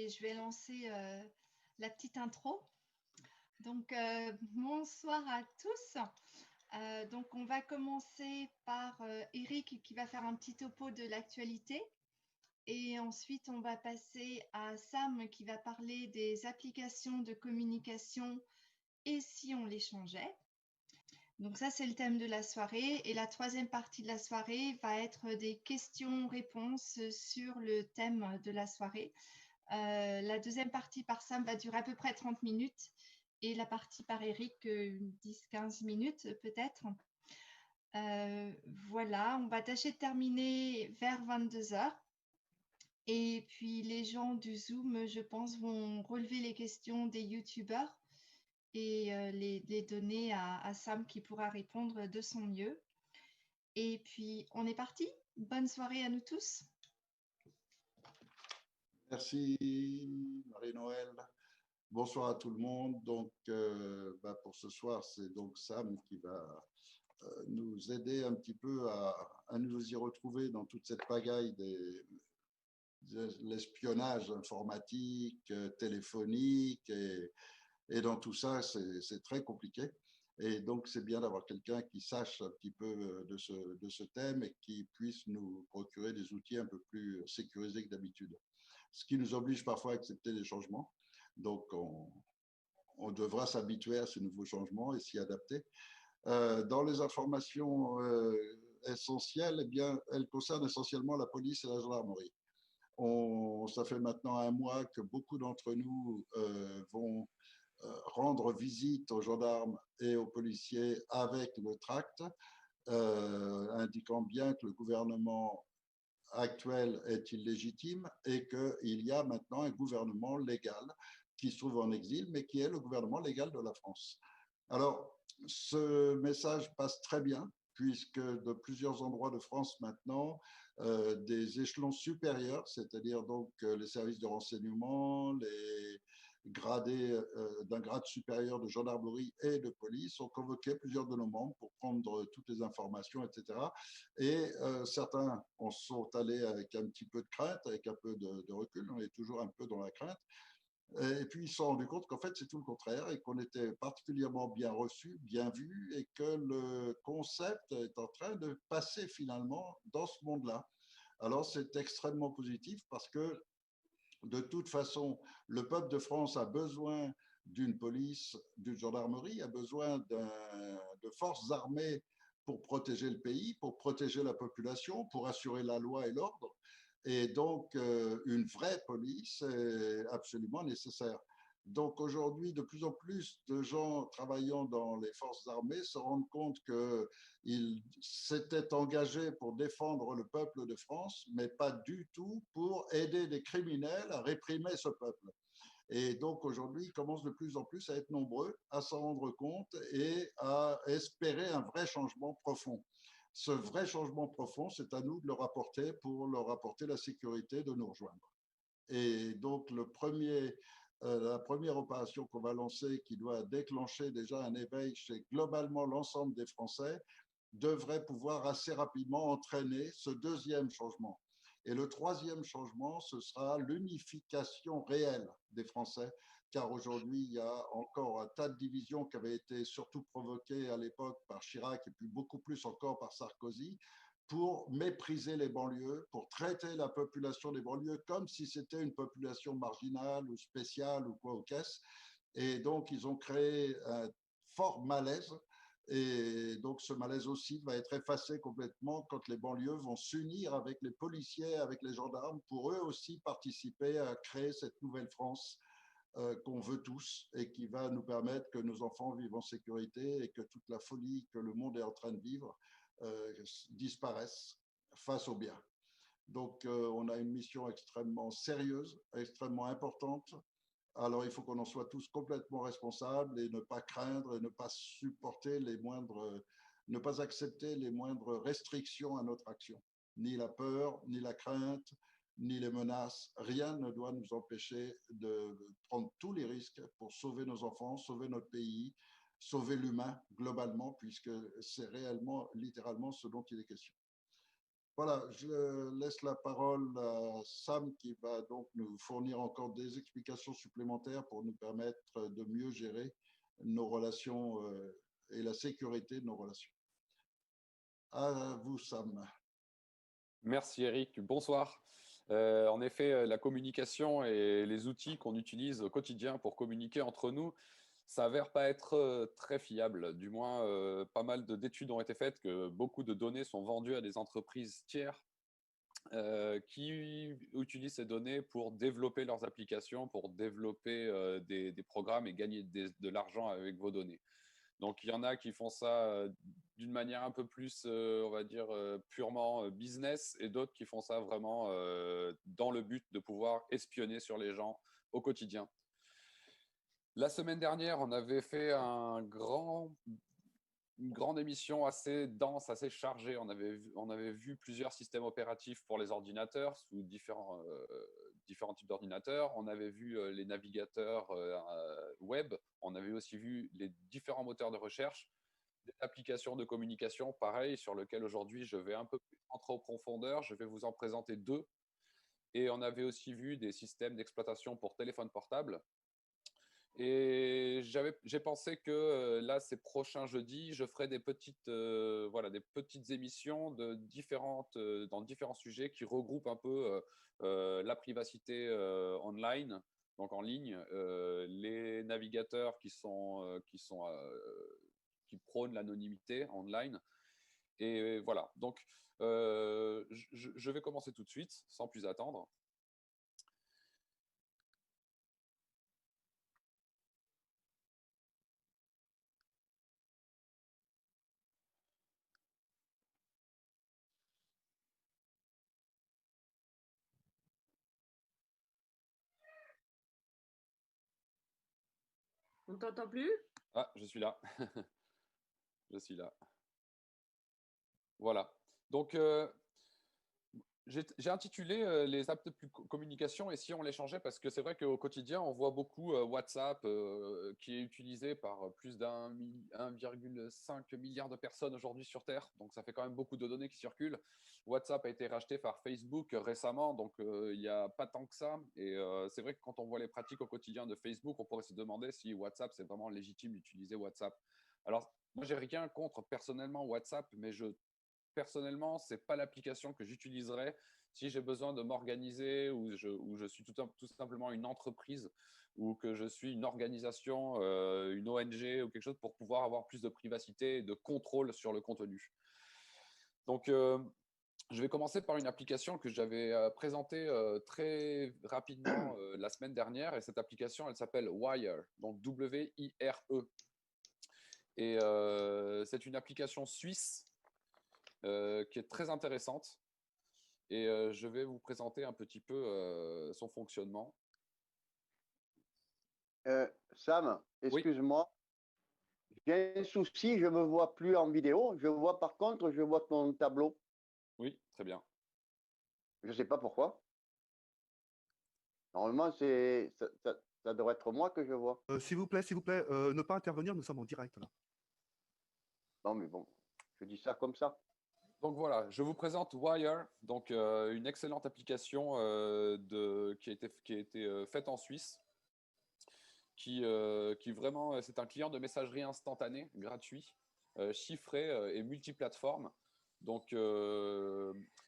je vais lancer la petite intro. Donc, bonsoir à tous. Donc, on va commencer par Eric qui va faire un petit topo de l'actualité. Et ensuite, on va passer à Sam qui va parler des applications de communication et si on les changeait. Donc ça, c'est le thème de la soirée. Et la troisième partie de la soirée va être des questions-réponses sur le thème de la soirée. La deuxième partie par Sam va durer à peu près 30 minutes et la partie par Eric, 10-15 minutes peut-être. Voilà, on va tâcher de terminer vers 22 heures. Et puis les gens du Zoom, je pense, vont relever les questions des YouTubeurs et les donner à Sam qui pourra répondre de son mieux. Et puis, on est parti. Bonne soirée à nous tous. Merci Marie-Noël. Bonsoir à tout le monde. Donc, pour ce soir, c'est donc Sam qui va nous aider un petit peu à nous y retrouver dans toute cette pagaille de l'espionnage informatique, téléphonique et dans tout ça, c'est très compliqué. Et donc, c'est bien d'avoir quelqu'un qui sache un petit peu de ce thème et qui puisse nous procurer des outils un peu plus sécurisés que d'habitude. Ce qui nous oblige parfois à accepter des changements. Donc, on devra s'habituer à ce nouveau changement et s'y adapter. Dans les informations essentielles, eh bien, elles concernent essentiellement la police et la gendarmerie. Ça fait maintenant un mois que beaucoup d'entre nous vont rendre visite aux gendarmes et aux policiers avec le tract, indiquant bien que le gouvernement actuel est illégitime et qu'il y a maintenant un gouvernement légal qui se trouve en exil, mais qui est le gouvernement légal de la France. Alors, ce message passe très bien, puisque de plusieurs endroits de France maintenant, des échelons supérieurs, c'est-à-dire donc les services de renseignement, les gradés d'un grade supérieur de gendarmerie et de police ont convoqué plusieurs de nos membres pour prendre toutes les informations, etc. Et certains en sont allés avec un petit peu de crainte, avec un peu de recul, on est toujours un peu dans la crainte. Et puis ils se sont rendus compte qu'en fait c'est tout le contraire et qu'on était particulièrement bien reçus, bien vus et que le concept est en train de passer finalement dans ce monde-là. Alors c'est extrêmement positif parce que de toute façon, le peuple de France a besoin d'une police, d'une gendarmerie, a besoin de forces armées pour protéger le pays, pour protéger la population, pour assurer la loi et l'ordre. Et donc, une vraie police est absolument nécessaire. Donc aujourd'hui, de plus en plus de gens travaillant dans les forces armées se rendent compte qu'ils s'étaient engagés pour défendre le peuple de France, mais pas du tout pour aider des criminels à réprimer ce peuple. Et donc aujourd'hui, ils commencent de plus en plus à être nombreux, à s'en rendre compte et à espérer un vrai changement profond. Ce vrai changement profond, c'est à nous de leur apporter pour leur apporter la sécurité de nous rejoindre. Et donc la première opération qu'on va lancer, qui doit déclencher déjà un éveil chez globalement l'ensemble des Français, devrait pouvoir assez rapidement entraîner ce deuxième changement. Et le troisième changement, ce sera l'unification réelle des Français, car aujourd'hui, il y a encore un tas de divisions qui avaient été surtout provoquées à l'époque par Chirac et puis beaucoup plus encore par Sarkozy, pour mépriser les banlieues, pour traiter la population des banlieues comme si c'était une population marginale ou spéciale ou quoi au caisse. Et donc, ils ont créé un fort malaise. Et donc, ce malaise aussi va être effacé complètement quand les banlieues vont s'unir avec les policiers, avec les gendarmes, pour eux aussi participer à créer cette nouvelle France qu'on veut tous et qui va nous permettre que nos enfants vivent en sécurité et que toute la folie que le monde est en train de vivre disparaisse face au bien. Donc, on a une mission extrêmement sérieuse, extrêmement importante. Alors, il faut qu'on en soit tous complètement responsables et ne pas craindre et ne pas supporter ne pas accepter les moindres restrictions à notre action. Ni la peur, ni la crainte, ni les menaces. Rien ne doit nous empêcher de prendre tous les risques pour sauver nos enfants, sauver notre pays, sauver l'humain globalement, puisque c'est réellement, littéralement, ce dont il est question. Voilà, je laisse la parole à Sam qui va donc nous fournir encore des explications supplémentaires pour nous permettre de mieux gérer nos relations et la sécurité de nos relations. À vous, Sam. Merci Eric, bonsoir. En effet, la communication et les outils qu'on utilise au quotidien pour communiquer entre nous s'avèrent pas être très fiables. Du moins, pas mal d'études ont été faites que beaucoup de données sont vendues à des entreprises tiers qui utilisent ces données pour développer leurs applications, pour développer des programmes et gagner de l'argent avec vos données. Donc, il y en a qui font ça d'une manière un peu plus, on va dire, purement business, et d'autres qui font ça vraiment dans le but de pouvoir espionner sur les gens au quotidien. La semaine dernière, on avait fait une grande émission assez dense, assez chargée. On avait vu plusieurs systèmes opératifs pour les ordinateurs sous différents types d'ordinateurs. On avait vu les navigateurs web. On avait aussi vu les différents moteurs de recherche, des applications de communication, pareil, sur lesquelles aujourd'hui je vais un peu plus rentrer en profondeur. Je vais vous en présenter deux. Et on avait aussi vu des systèmes d'exploitation pour téléphone portable. Et j'ai pensé que là, ces prochains jeudis, je ferai des petites émissions dans différents sujets qui regroupent un peu la privacité online, donc en ligne, les navigateurs qui prônent l'anonymité online. Et voilà. Donc, je vais commencer tout de suite, sans plus attendre. On ne t'entend plus? Ah, je suis là. Je suis là. Voilà. Donc, j'ai intitulé les apps de communication et si on les changeait, parce que c'est vrai qu'au quotidien, on voit beaucoup WhatsApp qui est utilisé par plus d'1,5 milliard de personnes aujourd'hui sur Terre. Donc, ça fait quand même beaucoup de données qui circulent. WhatsApp a été racheté par Facebook récemment, donc il n'y a pas tant que ça. Et c'est vrai que quand on voit les pratiques au quotidien de Facebook, on pourrait se demander si WhatsApp, c'est vraiment légitime d'utiliser WhatsApp. Alors, moi, j'ai rien contre personnellement WhatsApp, mais personnellement, ce n'est pas l'application que j'utiliserai si j'ai besoin de m'organiser ou je suis tout simplement une entreprise ou que je suis une organisation, une ONG ou quelque chose pour pouvoir avoir plus de privacité et de contrôle sur le contenu. Donc, je vais commencer par une application que j'avais présentée très rapidement la semaine dernière. Et cette application, elle s'appelle Wire, donc W-I-R-E. Et c'est une application suisse qui est très intéressante. Et je vais vous présenter un petit peu son fonctionnement. Sam, Oui. excuse-moi. J'ai un souci, je ne me vois plus en vidéo. Par contre, je vois ton tableau. Oui, très bien. Je ne sais pas pourquoi. Normalement, ça devrait être moi que je vois. S'il vous plaît, ne pas intervenir, nous sommes en direct là. Non, mais bon, je dis ça comme ça. Donc voilà, je vous présente Wire, donc une excellente application qui a été faite en Suisse, qui vraiment, c'est un client de messagerie instantanée, gratuit, chiffré et multiplateforme. Donc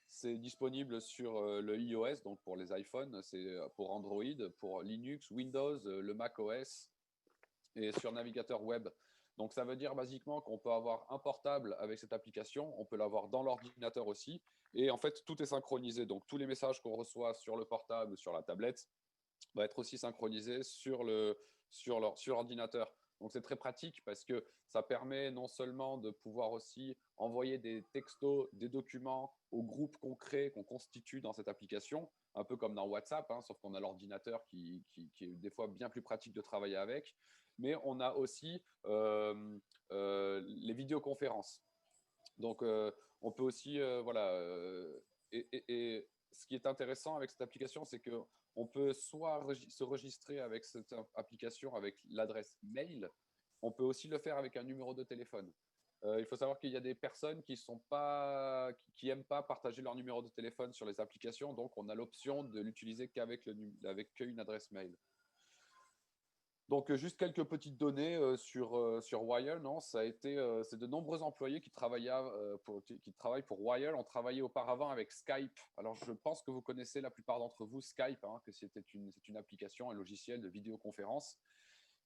c'est disponible sur le iOS, donc pour les iPhones, c'est pour Android, pour Linux, Windows, le Mac OS et sur navigateur web. Donc, ça veut dire basiquement qu'on peut avoir un portable avec cette application, on peut l'avoir dans l'ordinateur aussi. Et en fait, tout est synchronisé. Donc, tous les messages qu'on reçoit sur le portable ou sur la tablette vont être aussi synchronisés sur l'ordinateur. Donc, c'est très pratique parce que ça permet non seulement de pouvoir aussi envoyer des textos, des documents aux groupes qu'on crée, qu'on constitue dans cette application, un peu comme dans WhatsApp, hein, sauf qu'on a l'ordinateur qui est des fois bien plus pratique de travailler avec. Mais on a aussi les vidéoconférences. Donc, on peut aussi, et ce qui est intéressant avec cette application, c'est qu'on peut soit se registrer avec cette application avec l'adresse mail, on peut aussi le faire avec un numéro de téléphone. Il faut savoir qu'il y a des personnes qui aiment pas partager leur numéro de téléphone sur les applications, donc on a l'option de l'utiliser avec qu'une adresse mail. Donc, juste quelques petites données sur Wire. Non, c'est de nombreux employés qui travaillent pour Wire. On travaillait auparavant avec Skype. Alors, je pense que vous connaissez la plupart d'entre vous Skype, hein, que c'est une application, un logiciel de vidéoconférence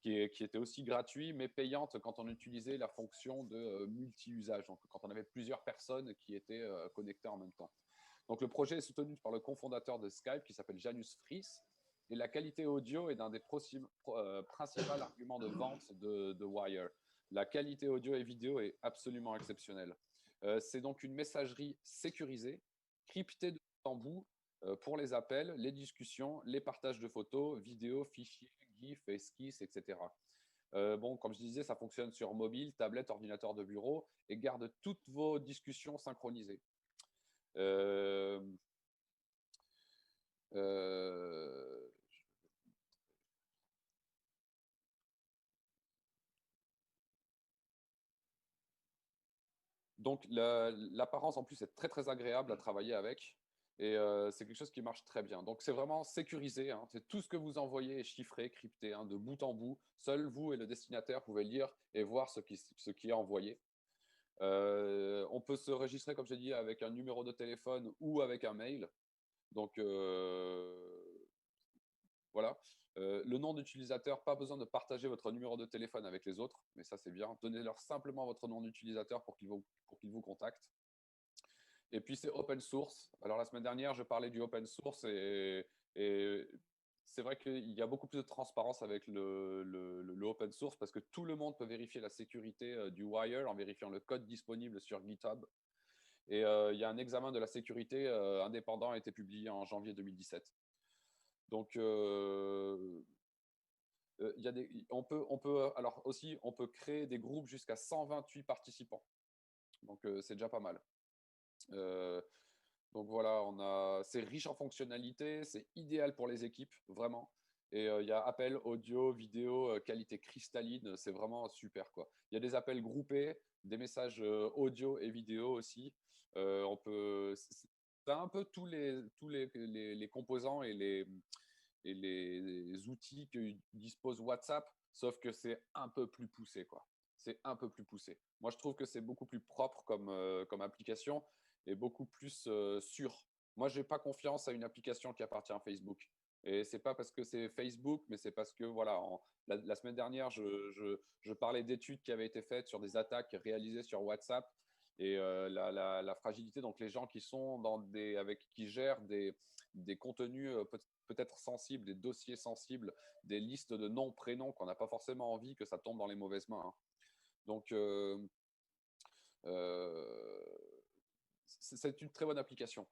qui était aussi gratuit, mais payante quand on utilisait la fonction de multi-usage, donc quand on avait plusieurs personnes qui étaient connectées en même temps. Donc, le projet est soutenu par le cofondateur de Skype qui s'appelle Janus Fries. Et la qualité audio est un des principaux arguments de vente de Wire. La qualité audio et vidéo est absolument exceptionnelle. C'est donc une messagerie sécurisée, cryptée de bout en bout pour les appels, les discussions, les partages de photos, vidéos, fichiers, GIFs, esquisses, etc. Bon, comme je disais, ça fonctionne sur mobile, tablette, ordinateur de bureau et garde toutes vos discussions synchronisées. Donc, l'apparence, en plus, est très, très agréable à travailler avec. Et c'est quelque chose qui marche très bien. Donc, c'est vraiment sécurisé. Hein. C'est tout ce que vous envoyez est chiffré, crypté, hein, de bout en bout. Seul vous et le destinataire pouvez lire et voir ce qui est envoyé. On peut se registrer, comme je l'ai dit, avec un numéro de téléphone ou avec un mail. Donc, voilà. Le nom d'utilisateur, pas besoin de partager votre numéro de téléphone avec les autres, mais ça c'est bien. Donnez-leur simplement votre nom d'utilisateur pour qu'ils vous contactent. Et puis c'est open source. Alors la semaine dernière, je parlais du open source et c'est vrai qu'il y a beaucoup plus de transparence avec le open source parce que tout le monde peut vérifier la sécurité du Wire en vérifiant le code disponible sur GitHub. Et il y a un examen de la sécurité indépendant a été publié en janvier 2017. Donc, alors aussi, on peut créer des groupes jusqu'à 128 participants. Donc, c'est déjà pas mal. Donc voilà, c'est riche en fonctionnalités, c'est idéal pour les équipes, vraiment. Et il y a appel audio, vidéo, qualité cristalline, c'est vraiment super, quoi. Il y a des appels groupés, des messages audio et vidéo aussi. C'est un peu tous les composants et les outils que dispose WhatsApp, sauf que c'est un peu plus poussé, quoi. C'est un peu plus poussé. Moi, je trouve que c'est beaucoup plus propre comme application et beaucoup plus sûr. Moi, je n'ai pas confiance à une application qui appartient à Facebook. Et c'est pas parce que c'est Facebook, mais c'est parce que voilà, la semaine dernière, je parlais d'études qui avaient été faites sur des attaques réalisées sur WhatsApp et la fragilité. Donc les gens qui sont qui gèrent des contenus peut-être sensibles, des dossiers sensibles, des listes de noms, prénoms qu'on n'a pas forcément envie que ça tombe dans les mauvaises mains. Hein. Donc c'est une très bonne application.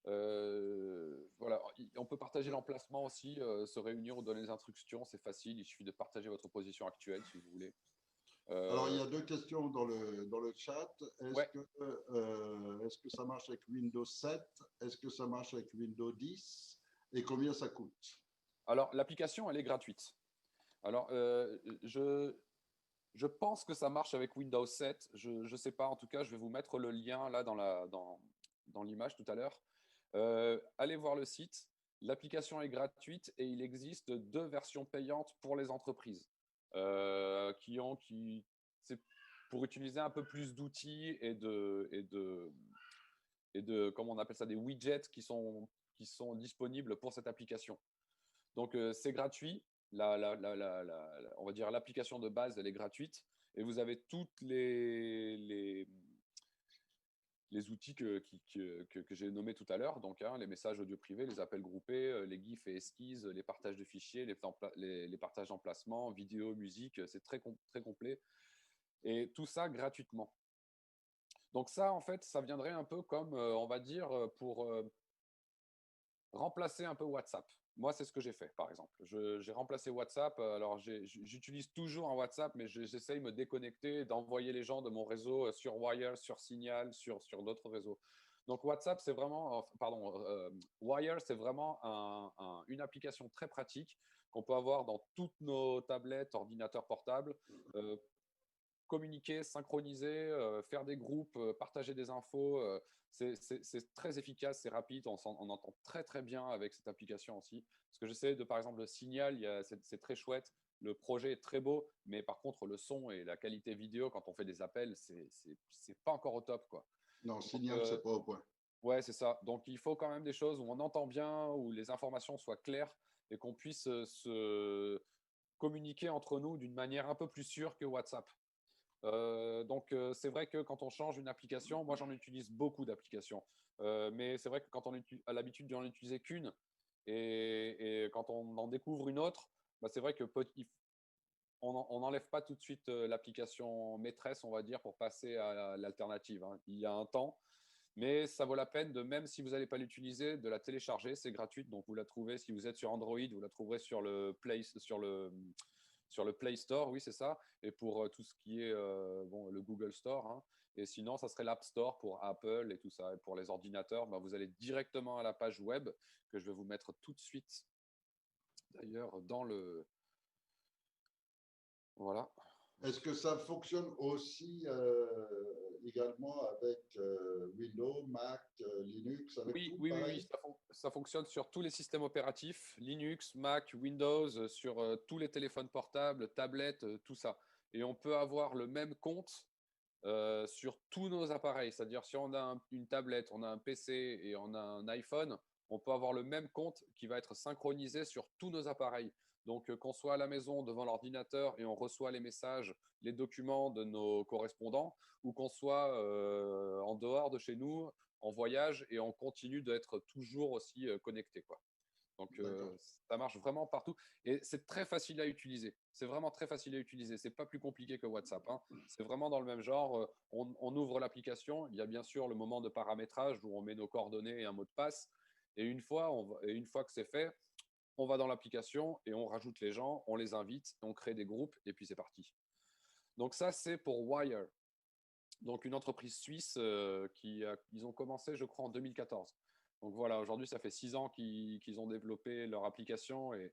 Voilà, on peut partager l'emplacement aussi, se réunir ou donner des instructions, c'est facile, il suffit de partager votre position actuelle si vous voulez. Alors, il y a deux questions dans le chat. Ouais. Est-ce que ça marche avec Windows 7? Est-ce que ça marche avec Windows 10? Et combien ça coûte? Alors, l'application, elle est gratuite. Alors, je pense que ça marche avec Windows 7. Je ne sais pas, en tout cas, je vais vous mettre le lien là dans l'image tout à l'heure. Allez voir le site. L'application est gratuite et il existe 2 versions payantes pour les entreprises c'est pour utiliser un peu plus d'outils et de comment on appelle ça, des widgets qui sont disponibles pour cette application. Donc, c'est gratuit. On va dire l'application de base, elle est gratuite. Et vous avez toutes les outils que j'ai nommés tout à l'heure, donc les messages audio privés, les appels groupés, les GIFs et esquisses, les partages de fichiers, les partages d'emplacements, vidéo, musique, c'est très complet. Et tout ça gratuitement. Donc ça, en fait, ça viendrait un peu comme, on va dire, pour remplacer un peu WhatsApp. Moi, c'est ce que j'ai fait, par exemple. J'ai remplacé WhatsApp. Alors, j'utilise toujours un WhatsApp, mais j'essaye de me déconnecter, d'envoyer les gens de mon réseau sur Wire, sur Signal, sur d'autres réseaux. Donc, WhatsApp, c'est vraiment, Wire, c'est vraiment une application très pratique qu'on peut avoir dans toutes nos tablettes, ordinateurs portables, communiquer, synchroniser, faire des groupes, partager des infos. C'est très efficace, c'est rapide. On entend très très bien avec cette application aussi. Parce que j'essaie de, par exemple, le Signal, c'est très chouette. Le projet est très beau, mais par contre, le son et la qualité vidéo, quand on fait des appels, c'est pas encore au top, quoi. Non, Donc, Signal, c'est pas au point. ouais, c'est ça. Donc, il faut quand même des choses où on entend bien, où les informations soient claires et qu'on puisse se communiquer entre nous d'une manière un peu plus sûre que WhatsApp. Donc, c'est vrai que quand on change une application, moi j'en utilise beaucoup d'applications, mais c'est vrai que quand on a l'habitude d'en utiliser qu'une et quand on en découvre une autre, bah, c'est vrai que on n'enlève pas tout de suite l'application maîtresse, on va dire, pour passer à l'alternative, hein. Il y a un temps, mais ça vaut la peine de, même si vous n'allez pas l'utiliser, de la télécharger. C'est gratuit, donc vous la trouvez, si vous êtes sur Android, vous la trouverez sur le Play Store, oui, c'est ça. Et pour tout ce qui est bon, le Google Store, hein. Et sinon, ça serait l'App Store pour Apple et tout ça. Et pour les ordinateurs, bah, vous allez directement à la page web que je vais vous mettre tout de suite, d'ailleurs, dans le… Voilà. Est-ce que ça fonctionne aussi également avec Windows, Mac, Linux, avec Oui, tout oui, oui, oui, pareil? ça fonctionne sur tous les systèmes opératifs, Linux, Mac, Windows, sur tous les téléphones portables, tablettes, tout ça. Et on peut avoir le même compte sur tous nos appareils. C'est-à-dire, si on a une tablette, on a un PC et on a un iPhone, on peut avoir le même compte qui va être synchronisé sur tous nos appareils. Donc, qu'on soit à la maison devant l'ordinateur et on reçoit les messages, les documents de nos correspondants, ou qu'on soit en dehors de chez nous, en voyage, et on continue d'être toujours aussi connecté, quoi. Donc, D'accord. ça marche vraiment partout. Et c'est très facile à utiliser. C'est vraiment très facile à utiliser. C'est pas plus compliqué que WhatsApp, hein. C'est vraiment dans le même genre. On ouvre l'application. Il y a bien sûr le moment de paramétrage où on met nos coordonnées et un mot de passe. Et une fois que c'est fait, on va dans l'application et on rajoute les gens, on les invite, on crée des groupes et puis c'est parti. Donc ça, c'est pour Wire. Donc une entreprise suisse ils ont commencé, je crois, en 2014. Donc voilà, aujourd'hui, ça fait 6 ans qu'ils ont développé leur application et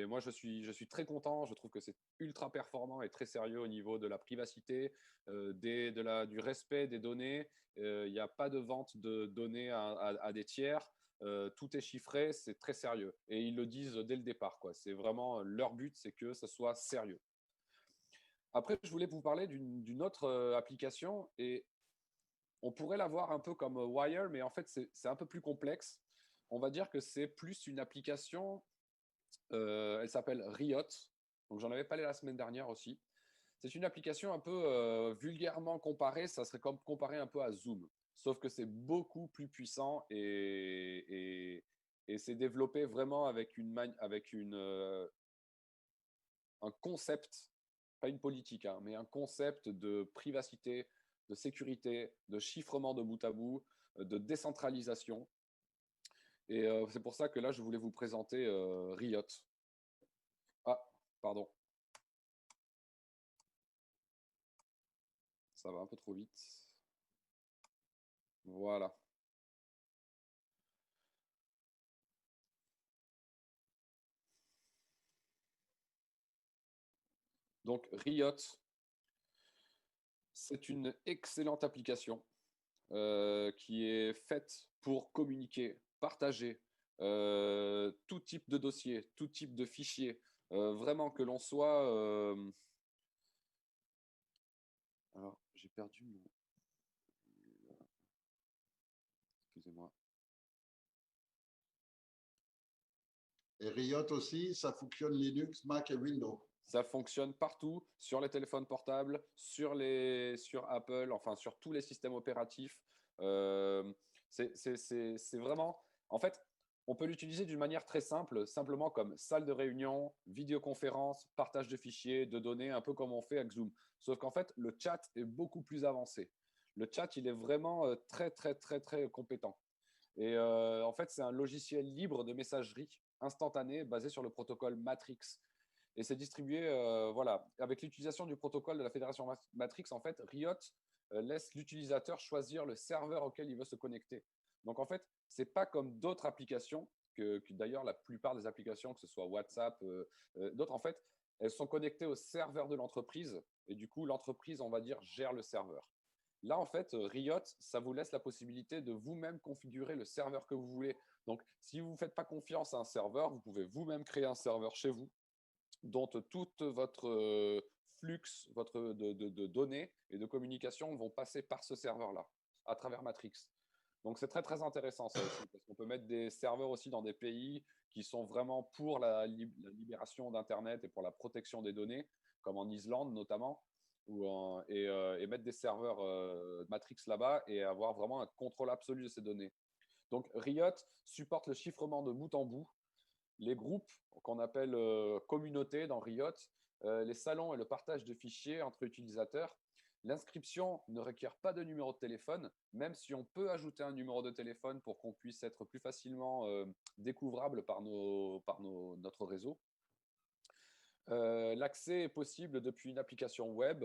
moi, je suis très content. Je trouve que c'est ultra performant et très sérieux au niveau de la privacité, du respect des données. Il n'y a pas de vente de données à des tiers. Tout est chiffré, c'est très sérieux. Et ils le disent dès le départ, quoi. C'est vraiment leur but, c'est que ce soit sérieux. Après, je voulais vous parler d'une autre application et on pourrait la voir un peu comme Wire, mais en fait, c'est un peu plus complexe. On va dire que c'est plus une application, elle s'appelle Riot. Donc, j'en avais parlé la semaine dernière aussi. C'est une application un peu vulgairement comparée, ça serait comme comparé un peu à Zoom. Sauf que c'est beaucoup plus puissant et c'est développé vraiment avec un concept, pas une politique, hein, mais un concept de privacité, de sécurité, de chiffrement de bout à bout, de décentralisation. Et c'est pour ça que là, je voulais vous présenter Riot. Ah, pardon. Ça va un peu trop vite. Voilà. Donc, Riot, c'est une excellente application qui est faite pour communiquer, partager tout type de dossier, tout type de fichier. Vraiment que l'on soit… Alors, j'ai perdu mon… Excusez-moi. Et Riot aussi, ça fonctionne Linux, Mac et Windows. Ça fonctionne partout, sur les téléphones portables, sur Apple, enfin sur tous les systèmes opératifs. C'est vraiment… En fait, on peut l'utiliser d'une manière très simple, simplement comme salle de réunion, vidéoconférence, partage de fichiers, de données, un peu comme on fait avec Zoom. Sauf qu'en fait, le chat est beaucoup plus avancé. Le chat, il est vraiment très, très, très, très compétent. Et en fait, c'est un logiciel libre de messagerie instantanée basé sur le protocole Matrix. Et c'est distribué, voilà, avec l'utilisation du protocole de la fédération Matrix, en fait, Riot laisse l'utilisateur choisir le serveur auquel il veut se connecter. Donc, en fait, ce n'est pas comme d'autres applications, que d'ailleurs, la plupart des applications, que ce soit WhatsApp, d'autres, en fait, elles sont connectées au serveur de l'entreprise et du coup, l'entreprise, on va dire, gère le serveur. Là, en fait, Riot, ça vous laisse la possibilité de vous-même configurer le serveur que vous voulez. Donc, si vous ne faites pas confiance à un serveur, vous pouvez vous-même créer un serveur chez vous dont tout votre flux de données et de communication vont passer par ce serveur-là, à travers Matrix. Donc, c'est très, très intéressant ça aussi, parce qu'on peut mettre des serveurs aussi dans des pays qui sont vraiment pour la libération d'Internet et pour la protection des données, comme en Islande notamment, et mettre des serveurs Matrix là-bas et avoir vraiment un contrôle absolu de ces données. Donc, Riot supporte le chiffrement de bout en bout, les groupes qu'on appelle communautés dans Riot, les salons et le partage de fichiers entre utilisateurs. L'inscription ne requiert pas de numéro de téléphone, même si on peut ajouter un numéro de téléphone pour qu'on puisse être plus facilement découvrable par notre réseau. L'accès est possible depuis une application web.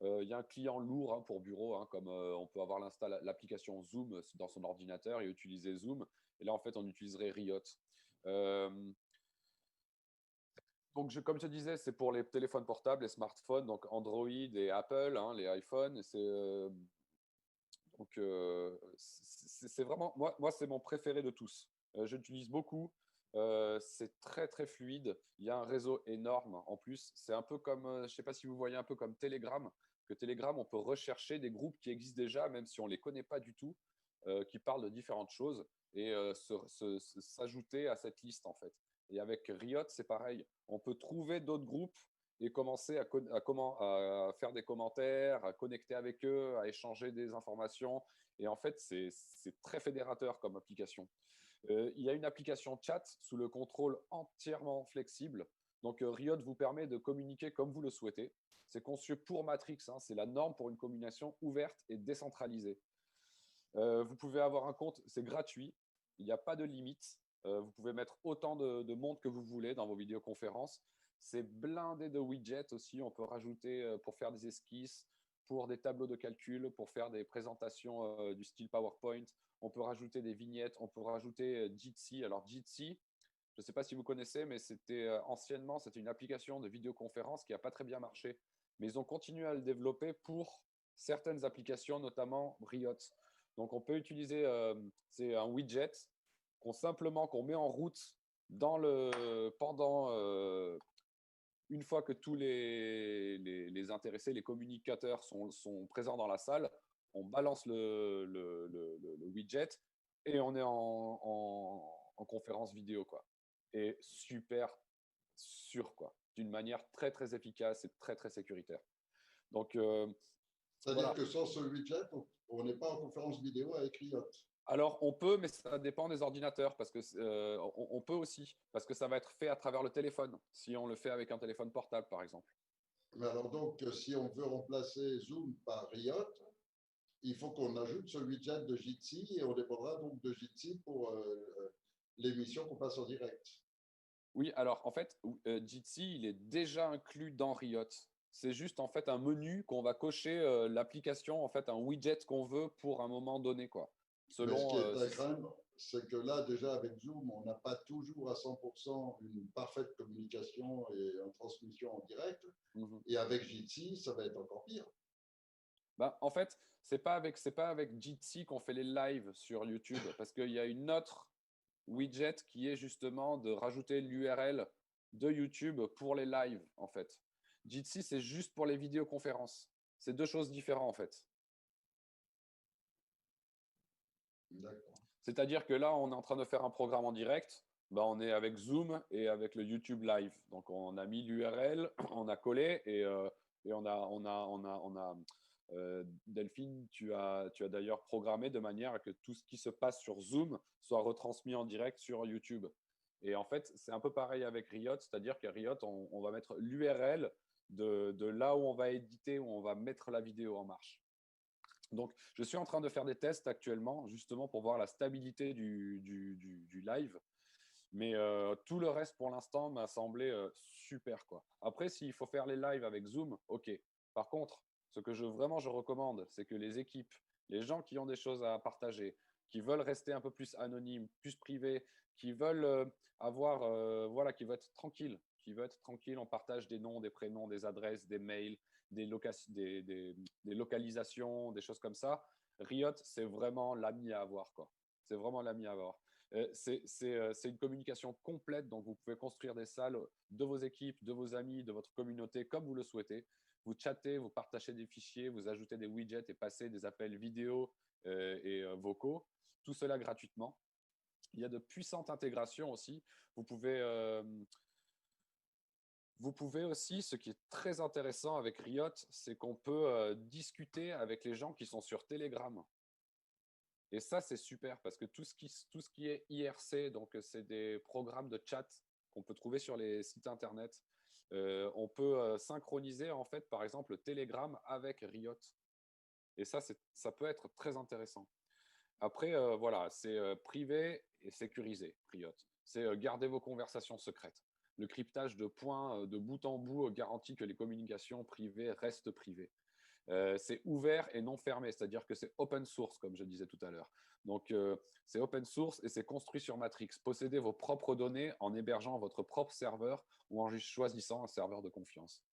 Il y a un client lourd pour bureau, comme on peut avoir l'application Zoom dans son ordinateur et utiliser Zoom. Et là, en fait, on utiliserait Riot. Donc, comme je te disais, c'est pour les téléphones portables, les smartphones, donc Android et Apple, les iPhones. C'est vraiment, moi c'est mon préféré de tous. Je l'utilise beaucoup. C'est très très fluide. Il y a un réseau énorme en plus. C'est un peu comme, je ne sais pas si vous voyez un peu comme Telegram. Que Telegram, on peut rechercher des groupes qui existent déjà, même si on ne les connaît pas du tout, qui parlent de différentes choses et s'ajouter à cette liste en fait. Et avec Riot, c'est pareil. On peut trouver d'autres groupes et commencer à faire des commentaires, à connecter avec eux, à échanger des informations. Et en fait, c'est très fédérateur comme application. Il y a une application chat sous le contrôle entièrement flexible. Donc, Riot vous permet de communiquer comme vous le souhaitez. C'est conçu pour Matrix. C'est la norme pour une communication ouverte et décentralisée. Vous pouvez avoir un compte, c'est gratuit. Il n'y a pas de limite. Vous pouvez mettre autant de monde que vous voulez dans vos vidéoconférences. C'est blindé de widgets aussi. On peut rajouter pour faire des esquisses, pour des tableaux de calcul, pour faire des présentations du style PowerPoint. On peut rajouter des vignettes. On peut rajouter Jitsi. Alors, Jitsi, je ne sais pas si vous connaissez, mais anciennement, c'était une application de vidéoconférence qui n'a pas très bien marché. Mais ils ont continué à le développer pour certaines applications, notamment Riot. Donc, on peut utiliser, c'est un widget qu'on met en route pendant une fois que tous les intéressés, les communicateurs sont présents dans la salle, on balance le widget et on est en conférence vidéo, quoi. Et super sûr, quoi. D'une manière très, très efficace et très, très sécuritaire. Donc, c'est-à-dire voilà. que sans ce widget, on n'est pas en conférence vidéo avec Riot. Alors, on peut, mais ça dépend des ordinateurs, parce que on peut aussi, parce que ça va être fait à travers le téléphone, si on le fait avec un téléphone portable, par exemple. Mais alors donc, si on veut remplacer Zoom par Riot, il faut qu'on ajoute ce widget de Jitsi et on dépendra donc de Jitsi pour l'émission qu'on passe en direct. Oui, alors en fait, Jitsi, il est déjà inclus dans Riot. C'est juste en fait un menu qu'on va cocher l'application, en fait, un widget qu'on veut pour un moment donné, quoi. Mais ce qui est à craindre, c'est que là, déjà avec Zoom, on n'a pas toujours à 100% une parfaite communication et une transmission en direct. Et avec Jitsi, ça va être encore pire. Bah, en fait, c'est pas avec Jitsi qu'on fait les lives sur YouTube, parce qu'il y a une autre widget qui est justement de rajouter l'URL de YouTube pour les lives, en fait. Jitsi, c'est juste pour les vidéoconférences. C'est deux choses différentes, en fait. D'accord. C'est-à-dire que là, on est en train de faire un programme en direct. Ben, on est avec Zoom et avec le YouTube Live. Donc, on a mis l'URL, on a collé et on a Delphine, tu as d'ailleurs programmé de manière à que tout ce qui se passe sur Zoom soit retransmis en direct sur YouTube. Et en fait, c'est un peu pareil avec Riot, c'est-à-dire qu'à Riot, on va mettre l'URL de là où on va éditer, où on va mettre la vidéo en marche. Donc, je suis en train de faire des tests actuellement, justement pour voir la stabilité du live. Mais tout le reste, pour l'instant, m'a semblé super, quoi. Après, s'il faut faire les lives avec Zoom, OK. Par contre, ce que je recommande, c'est que les équipes, les gens qui ont des choses à partager, qui veulent rester un peu plus anonymes, plus privés, qui veulent qui veulent être tranquilles, on partage des noms, des prénoms, des adresses, des mails, des localisations, des choses comme ça, Riot, c'est vraiment l'ami à avoir, quoi. C'est vraiment l'ami à avoir. C'est une communication complète, donc vous pouvez construire des salles de vos équipes, de vos amis, de votre communauté, comme vous le souhaitez. Vous chattez, vous partagez des fichiers, vous ajoutez des widgets et passez des appels vidéo et vocaux. Tout cela gratuitement. Il y a de puissantes intégrations aussi. Vous pouvez aussi, ce qui est très intéressant avec Riot, c'est qu'on peut discuter avec les gens qui sont sur Telegram. Et ça, c'est super parce que tout ce qui est IRC, donc c'est des programmes de chat qu'on peut trouver sur les sites internet. On peut synchroniser en fait, par exemple, Telegram avec Riot. Et ça peut être très intéressant. Après, voilà, c'est privé et sécurisé, Riot. C'est garder vos conversations secrètes. Le cryptage de points de bout en bout garantit que les communications privées restent privées. C'est ouvert et non fermé, c'est-à-dire que c'est open source, comme je disais tout à l'heure. Donc, c'est open source et c'est construit sur Matrix. Possédez vos propres données en hébergeant votre propre serveur ou en choisissant un serveur de confiance.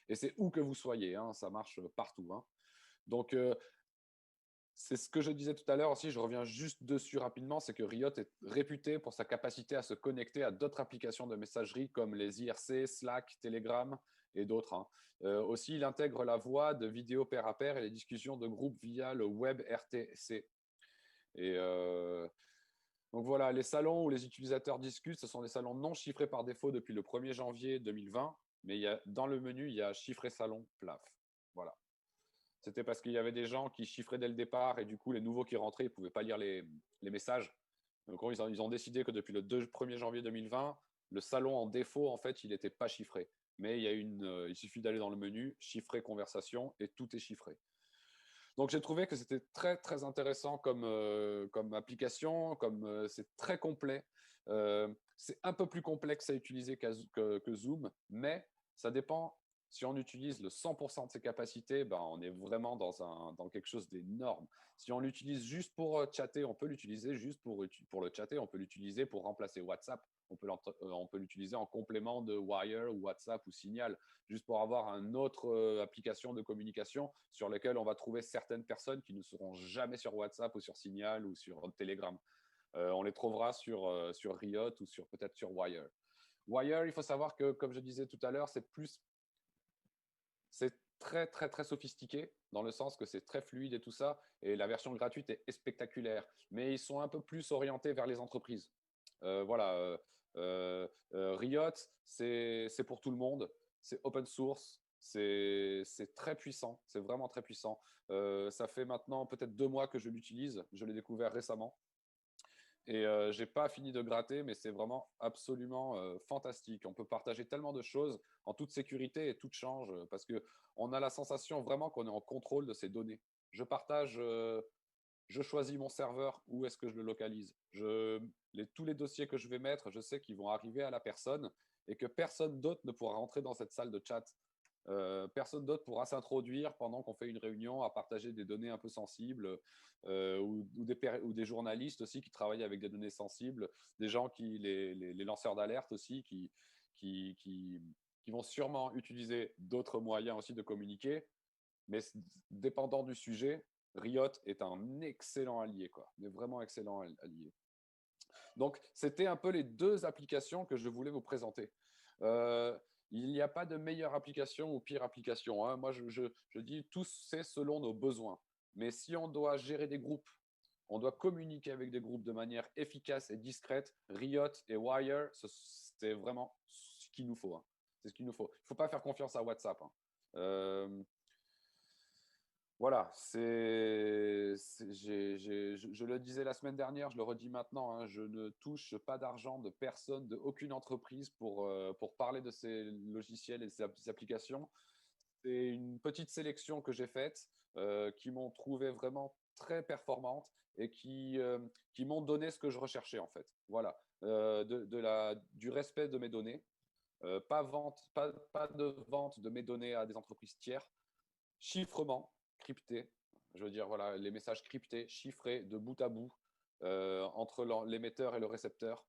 Et c'est où que vous soyez, hein, ça marche partout. Hein. Donc, c'est ce que je disais tout à l'heure aussi, je reviens juste dessus rapidement, c'est que Riot est réputé pour sa capacité à se connecter à d'autres applications de messagerie comme les IRC, Slack, Telegram et d'autres. Hein. Aussi, il intègre la voix de vidéo pair à pair et les discussions de groupe via le web RTC. Et donc voilà, les salons où les utilisateurs discutent, ce sont des salons non chiffrés par défaut depuis le 1er janvier 2020, mais dans le menu, il y a chiffré salon, plaf. Voilà. C'était parce qu'il y avait des gens qui chiffraient dès le départ et du coup, les nouveaux qui rentraient, ils ne pouvaient pas lire les messages. Donc, ils ont décidé que depuis le 1er janvier 2020, le salon en défaut, en fait, il n'était pas chiffré. Mais il suffit d'aller dans le menu, chiffrer conversation et tout est chiffré. Donc, j'ai trouvé que c'était très, très intéressant comme application, c'est très complet. C'est un peu plus complexe à utiliser que Zoom, mais ça dépend. Si on utilise le 100% de ses capacités, ben, on est vraiment dans quelque chose d'énorme. Si on l'utilise juste pour chatter, on peut l'utiliser juste pour le chatter, on peut l'utiliser pour remplacer WhatsApp, on peut l'utiliser en complément de Wire ou WhatsApp ou Signal, juste pour avoir une autre application de communication sur laquelle on va trouver certaines personnes qui ne seront jamais sur WhatsApp ou sur Signal ou sur Telegram. On les trouvera sur Riot ou peut-être sur Wire. Wire, il faut savoir que, comme je disais tout à l'heure, c'est très, très, très sophistiqué dans le sens que c'est très fluide et tout ça. Et la version gratuite est spectaculaire. Mais ils sont un peu plus orientés vers les entreprises. Voilà. Riot, c'est pour tout le monde. C'est open source. C'est très puissant. C'est vraiment très puissant. Ça fait maintenant peut-être 2 mois que je l'utilise. Je l'ai découvert récemment. Et je n'ai pas fini de gratter, mais c'est vraiment absolument fantastique. On peut partager tellement de choses en toute sécurité et tout change parce qu'on a la sensation vraiment qu'on est en contrôle de ces données. Je partage, je choisis mon serveur, où est-ce que je le localise. Tous les dossiers que je vais mettre, je sais qu'ils vont arriver à la personne et que personne d'autre ne pourra rentrer dans cette salle de chat. Personne d'autre pourra s'introduire pendant qu'on fait une réunion à partager des données un peu sensibles ou des journalistes aussi qui travaillent avec des données sensibles, des gens les lanceurs d'alerte aussi qui vont sûrement utiliser d'autres moyens aussi de communiquer, mais dépendant du sujet, Riot est un excellent allié, quoi, mais vraiment excellent allié. Donc, c'était un peu les 2 applications que je voulais vous présenter. Il n'y a pas de meilleure application ou pire application. Hein. Moi, je dis tout c'est selon nos besoins. Mais si on doit gérer des groupes, on doit communiquer avec des groupes de manière efficace et discrète, Riot et Wire, c'est vraiment ce qu'il nous faut. Hein. C'est ce qu'il nous faut. Il ne faut pas faire confiance à WhatsApp. Hein. Voilà, je le disais la semaine dernière, je le redis maintenant, hein, je ne touche pas d'argent de personne, de aucune entreprise pour parler de ces logiciels et ces applications. C'est une petite sélection que j'ai faite qui m'ont trouvé vraiment très performantes et qui m'ont donné ce que je recherchais en fait. Voilà, du respect de mes données, pas de vente de mes données à des entreprises tiers, chiffrement crypté, je veux dire, voilà, les messages cryptés, chiffrés de bout à bout entre l'émetteur et le récepteur.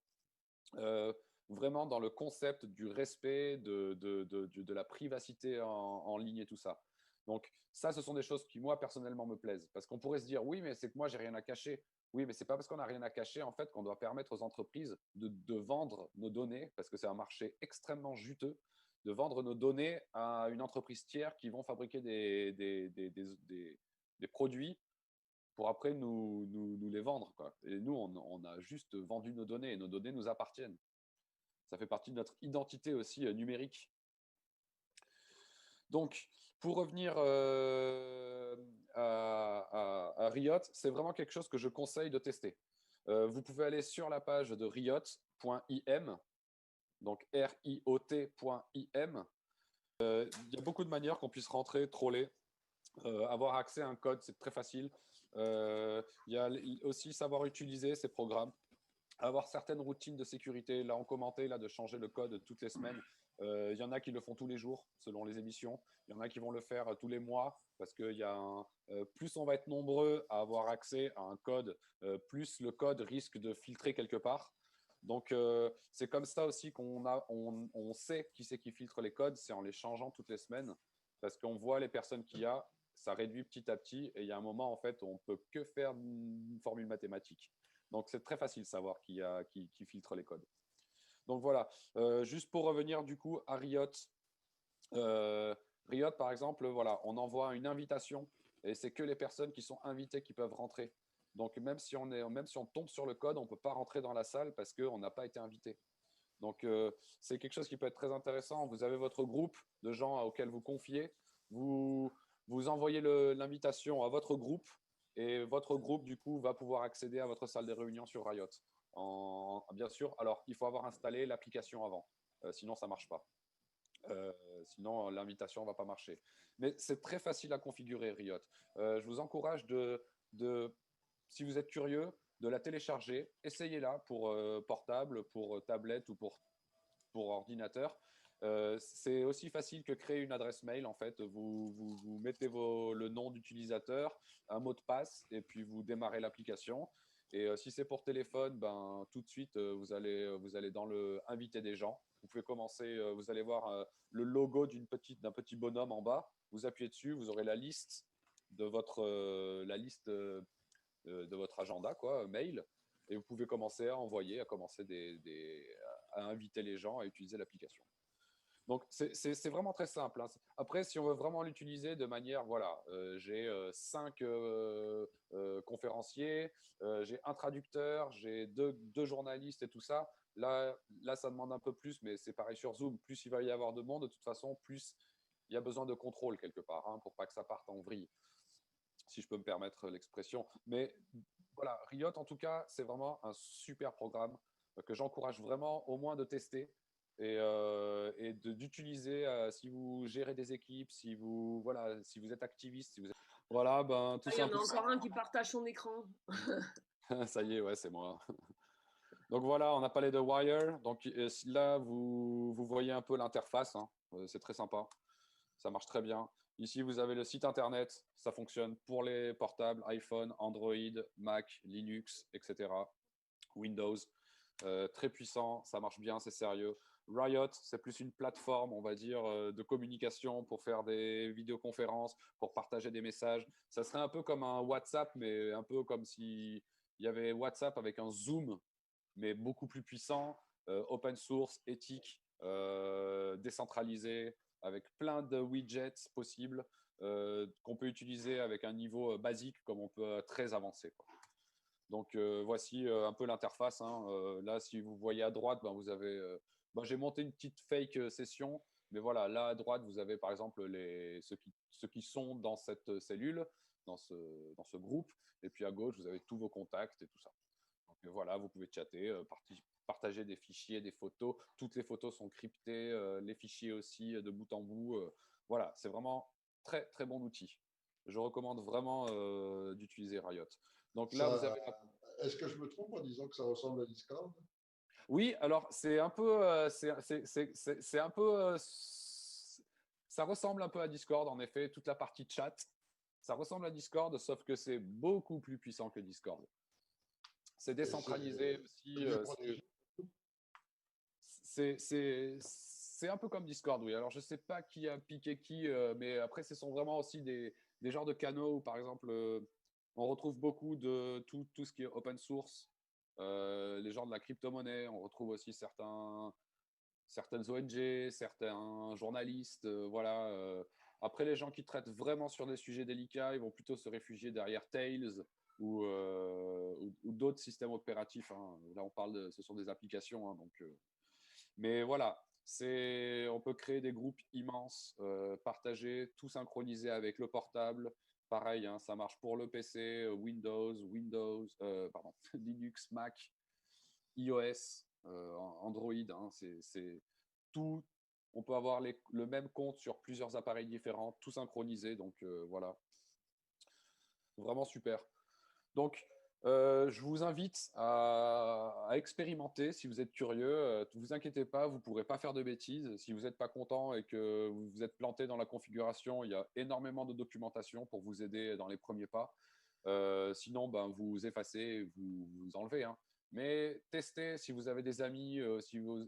Vraiment dans le concept du respect de la privacité en ligne et tout ça. Donc ça, ce sont des choses qui, moi, personnellement, me plaisent. Parce qu'on pourrait se dire, oui, mais c'est que moi, j'ai rien à cacher. Oui, mais ce n'est pas parce qu'on n'a rien à cacher, en fait, qu'on doit permettre aux entreprises de vendre nos données, parce que c'est un marché extrêmement juteux, de vendre nos données à une entreprise tiers qui vont fabriquer des produits pour après nous les vendre, quoi. Et nous, on a juste vendu nos données et nos données nous appartiennent. Ça fait partie de notre identité aussi numérique. Donc, pour revenir à Riot, c'est vraiment quelque chose que je conseille de tester. Vous pouvez aller sur la page de riot.im, donc riot.im. Il y a beaucoup de manières qu'on puisse rentrer, troller, avoir accès à un code, c'est très facile. Il y a aussi savoir utiliser ces programmes, avoir certaines routines de sécurité. Là, on commentait de changer le code toutes les semaines. Il y en a qui le font tous les jours, selon les émissions. Il y en a qui vont le faire tous les mois, parce que plus on va être nombreux à avoir accès à un code, plus le code risque de filtrer quelque part. Donc, c'est comme ça aussi on sait qui c'est qui filtre les codes, c'est en les changeant toutes les semaines, parce qu'on voit les personnes qu'il y a, ça réduit petit à petit, et il y a un moment, en fait, on ne peut que faire une formule mathématique. Donc, c'est très facile de savoir qui filtre les codes. Donc, voilà. Juste pour revenir, du coup, à Riot. Riot, par exemple, voilà, on envoie une invitation et c'est que les personnes qui sont invitées qui peuvent rentrer. Donc, même si on tombe sur le code, on ne peut pas rentrer dans la salle parce qu'on n'a pas été invité. Donc, c'est quelque chose qui peut être très intéressant. Vous avez votre groupe de gens auxquels vous confiez. Vous envoyez l'invitation à votre groupe et votre groupe, du coup, va pouvoir accéder à votre salle de réunion sur Riot. Bien sûr, alors, il faut avoir installé l'application avant. Sinon, ça ne marche pas. Sinon, l'invitation ne va pas marcher. Mais c'est très facile à configurer, Riot. Je vous encourage si vous êtes curieux, de la télécharger. Essayez-la pour portable, pour tablette ou pour ordinateur. C'est aussi facile que créer une adresse mail. En fait, vous mettez le nom d'utilisateur, un mot de passe, et puis vous démarrez l'application. Et si c'est pour téléphone, tout de suite, vous allez dans le inviter des gens. Vous pouvez commencer, vous allez voir le logo d'un petit bonhomme en bas. Vous appuyez dessus, vous aurez la liste de votre agenda, quoi, mail. Et vous pouvez commencer à envoyer, à inviter les gens à utiliser l'application. Donc, c'est vraiment très simple, hein. Après, si on veut vraiment l'utiliser de manière, voilà, j'ai 5 conférenciers, j'ai un traducteur, j'ai deux journalistes et tout ça. Là, ça demande un peu plus, mais c'est pareil sur Zoom. Plus il va y avoir de monde, de toute façon, plus il y a besoin de contrôle quelque part, hein, pour pas que ça parte en vrille, si je peux me permettre l'expression. Mais voilà, Riot, en tout cas, c'est vraiment un super programme que j'encourage vraiment au moins de tester et d'utiliser si vous gérez des équipes, si vous êtes activiste, voilà, tout Il y en a simplement. encore un qui partage son écran. Ça y est, ouais, c'est moi. Donc voilà, on a parlé de Wire. Donc là, vous voyez un peu l'interface, hein. C'est très sympa, ça marche très bien. Ici, vous avez le site internet, ça fonctionne pour les portables, iPhone, Android, Mac, Linux, etc. Windows, très puissant, ça marche bien, c'est sérieux. Riot, c'est plus une plateforme, on va dire, de communication pour faire des vidéoconférences, pour partager des messages. Ça serait un peu comme un WhatsApp, mais un peu comme s'il y avait WhatsApp avec un Zoom, mais beaucoup plus puissant, open source, éthique, décentralisé, avec plein de widgets possibles qu'on peut utiliser avec un niveau basique comme on peut très avancé, quoi. Donc, voici un peu l'interface, hein. Là, si vous voyez à droite, vous avez… j'ai monté une petite fake session, mais voilà, là à droite, vous avez par exemple ceux qui sont dans cette cellule, dans ce groupe, et puis à gauche, vous avez tous vos contacts et tout ça. Donc voilà, vous pouvez chatter, partager des fichiers, des photos. Toutes les photos sont cryptées, les fichiers aussi de bout en bout. Voilà, c'est vraiment très très bon outil. Je recommande vraiment d'utiliser Riot. Donc là, vous avez… Est-ce que je me trompe en disant que ça ressemble à Discord? Oui, alors c'est un peu, c'est un peu, ça ressemble un peu à Discord en effet. Toute la partie chat, ça ressemble à Discord, sauf que c'est beaucoup plus puissant que Discord. C'est décentralisé aussi. c'est un peu comme Discord, oui. Alors, je ne sais pas qui a piqué qui, mais après, ce sont vraiment aussi des genres de canaux où, par exemple, on retrouve beaucoup de tout ce qui est open source, les gens de la crypto-monnaie, on retrouve aussi certaines ONG, certains journalistes, voilà. Après, les gens qui traitent vraiment sur des sujets délicats, ils vont plutôt se réfugier derrière Tails ou d'autres systèmes opératifs, hein. Là, ce sont des applications, hein, donc, mais voilà, on peut créer des groupes immenses, partagés, tout synchronisés avec le portable. Pareil, hein, ça marche pour le PC, pardon, Linux, Mac, iOS, Android. Hein, c'est tout. On peut avoir le même compte sur plusieurs appareils différents, tout synchronisé. Donc voilà, vraiment super. Donc, je vous invite à expérimenter si vous êtes curieux. Ne vous inquiétez pas, vous ne pourrez pas faire de bêtises. Si vous n'êtes pas content et que vous vous êtes planté dans la configuration, il y a énormément de documentation pour vous aider dans les premiers pas. Sinon, ben, vous effacez, vous enlevez. Hein. Mais testez si vous avez des amis,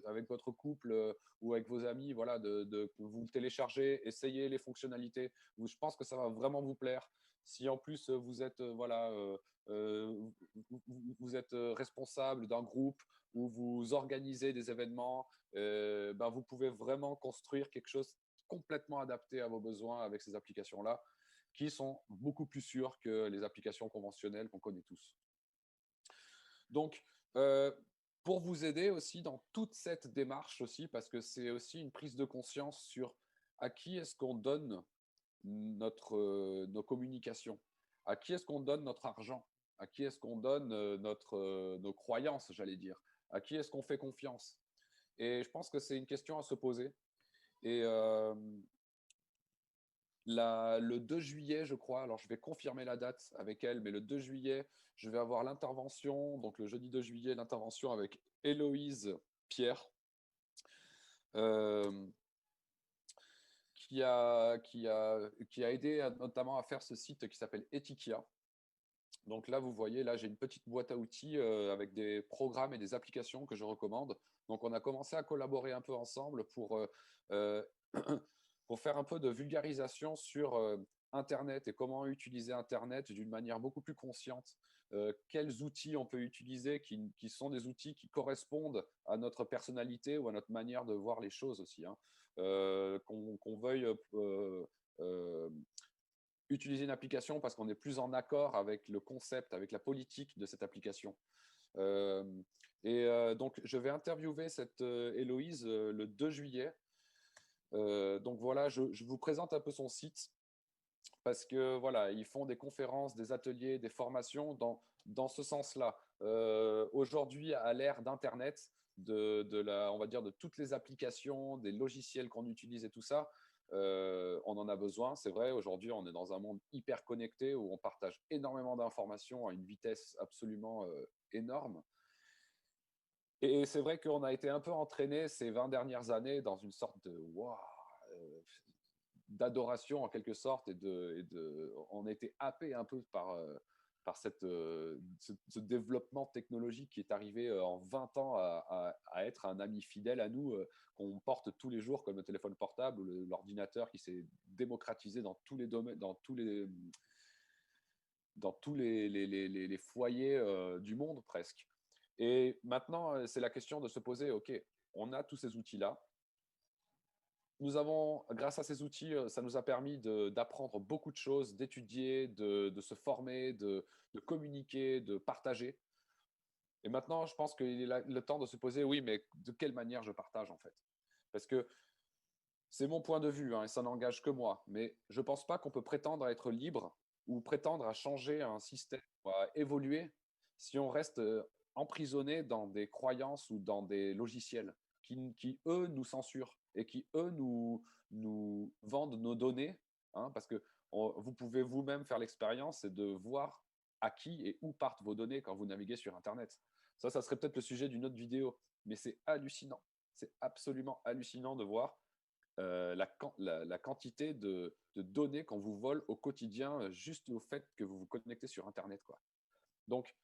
avec votre couple ou avec vos amis, voilà, vous téléchargez, essayez les fonctionnalités. Je pense que ça va vraiment vous plaire. Si en plus vous êtes vous êtes responsable d'un groupe ou vous organisez des événements, ben vous pouvez vraiment construire quelque chose complètement adapté à vos besoins avec ces applications-là, qui sont beaucoup plus sûres que les applications conventionnelles qu'on connaît tous. Donc, pour vous aider aussi dans toute cette démarche aussi, parce que c'est aussi une prise de conscience sur à qui est-ce qu'on donne nos communications, à qui est-ce qu'on donne notre argent, à qui est-ce qu'on donne nos croyances, j'allais dire, à qui est-ce qu'on fait confiance. Et je pense que c'est une question à se poser. Et le 2 juillet, je crois, alors je vais confirmer la date avec elle, mais le 2 juillet, je vais avoir l'intervention, donc le jeudi 2 juillet, l'intervention avec Héloïse Pierre, qui a aidé notamment à faire ce site qui s'appelle Etikia. Donc là, vous voyez, là, j'ai une petite boîte à outils avec des programmes et des applications que je recommande. Donc, on a commencé à collaborer un peu ensemble pour faire un peu de vulgarisation sur Internet et comment utiliser Internet d'une manière beaucoup plus consciente. Quels outils on peut utiliser qui sont des outils qui correspondent à notre personnalité ou à notre manière de voir les choses aussi. Hein. Qu'on veuille utiliser une application parce qu'on est plus en accord avec le concept, avec la politique de cette application. Donc, je vais interviewer cette Héloïse le 2 juillet. Donc voilà, je vous présente un peu son site parce que voilà, ils font des conférences, des ateliers, des formations dans ce sens-là. Aujourd'hui, à l'ère d'Internet, on va dire de toutes les applications, des logiciels qu'on utilise et tout ça, on en a besoin. C'est vrai, aujourd'hui, on est dans un monde hyper connecté où on partage énormément d'informations à une vitesse absolument énorme. Et c'est vrai qu'on a été un peu entraîné ces 20 dernières années dans une sorte de d'adoration en quelque sorte on a été happé un peu par ce développement technologique qui est arrivé en 20 ans à être un ami fidèle à nous, qu'on porte tous les jours comme le téléphone portable ou l'ordinateur qui s'est démocratisé dans tous les domaines, dans tous les foyers du monde presque. Et maintenant, c'est la question de se poser, OK, on a tous ces outils-là. Nous avons, grâce à ces outils, ça nous a permis d'apprendre beaucoup de choses, d'étudier, de se former, de communiquer, de partager. Et maintenant, je pense qu'il est le temps de se poser, oui, mais de quelle manière je partage en fait? Parce que c'est mon point de vue, hein, et ça n'engage que moi. Mais je ne pense pas qu'on peut prétendre à être libre ou prétendre à changer un système ou à évoluer si on reste emprisonné dans des croyances ou dans des logiciels qui eux, nous censurent et qui, eux, nous vendent nos données. Hein, parce que vous pouvez vous-même faire l'expérience et de voir à qui et où partent vos données quand vous naviguez sur Internet. Ça serait peut-être le sujet d'une autre vidéo, mais c'est hallucinant. C'est absolument hallucinant de voir la quantité de données qu'on vous vole au quotidien juste au fait que vous vous connectez sur Internet, quoi. Donc,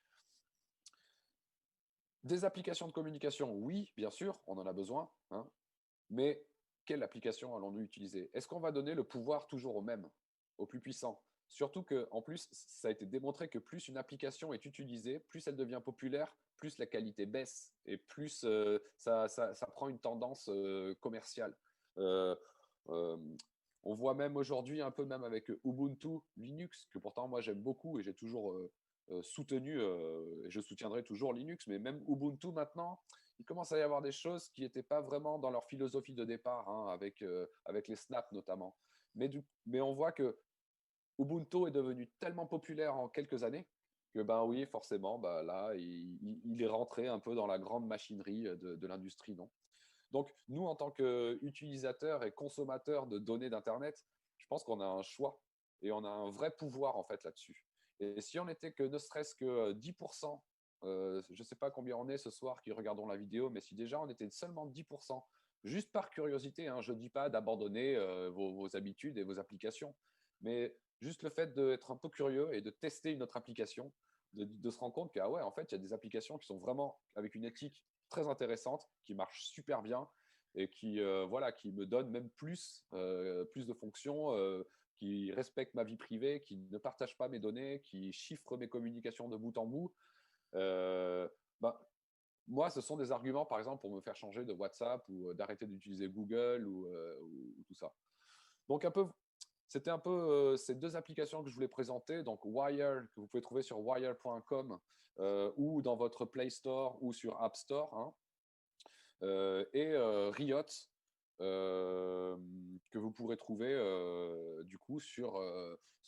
des applications de communication, oui, bien sûr, on en a besoin, hein, mais quelle application allons-nous utiliser? Est-ce qu'on va donner le pouvoir toujours au même, au plus puissant? Surtout qu'en plus, ça a été démontré que plus une application est utilisée, plus elle devient populaire, plus la qualité baisse et plus ça prend une tendance commerciale. Euh, euh, on voit même aujourd'hui, un peu même avec Ubuntu, Linux, que pourtant moi j'aime beaucoup et j'ai toujours soutenu, et je soutiendrai toujours Linux, mais même Ubuntu maintenant, il commence à y avoir des choses qui n'étaient pas vraiment dans leur philosophie de départ, hein, avec les snaps notamment. Mais on voit que Ubuntu est devenu tellement populaire en quelques années que ben oui, forcément, ben là, il est rentré un peu dans la grande machinerie de l'industrie, non? Donc, nous, en tant qu'utilisateurs et consommateurs de données d'Internet, je pense qu'on a un choix et on a un vrai pouvoir en fait là-dessus. Et si on n'était que ne serait-ce que 10%, je ne sais pas combien on est ce soir qui regardons la vidéo, mais si déjà on était seulement 10%, juste par curiosité, hein, je ne dis pas d'abandonner vos habitudes et vos applications, mais juste le fait d'être un peu curieux et de tester une autre application, de se rendre compte qu'ah ouais, en fait, il y a des applications qui sont vraiment avec une éthique très intéressante, qui marchent super bien et voilà, qui me donnent même plus de fonctions, qui respectent ma vie privée, qui ne partagent pas mes données, qui chiffrent mes communications de bout en bout. Euh, ben, moi, ce sont des arguments, par exemple, pour me faire changer de WhatsApp ou d'arrêter d'utiliser Google ou tout ça. Donc, c'était un peu ces deux applications que je voulais présenter. Donc, Wire, que vous pouvez trouver sur wire.com ou dans votre Play Store ou sur App Store, hein. Et Riot, que vous pourrez trouver du coup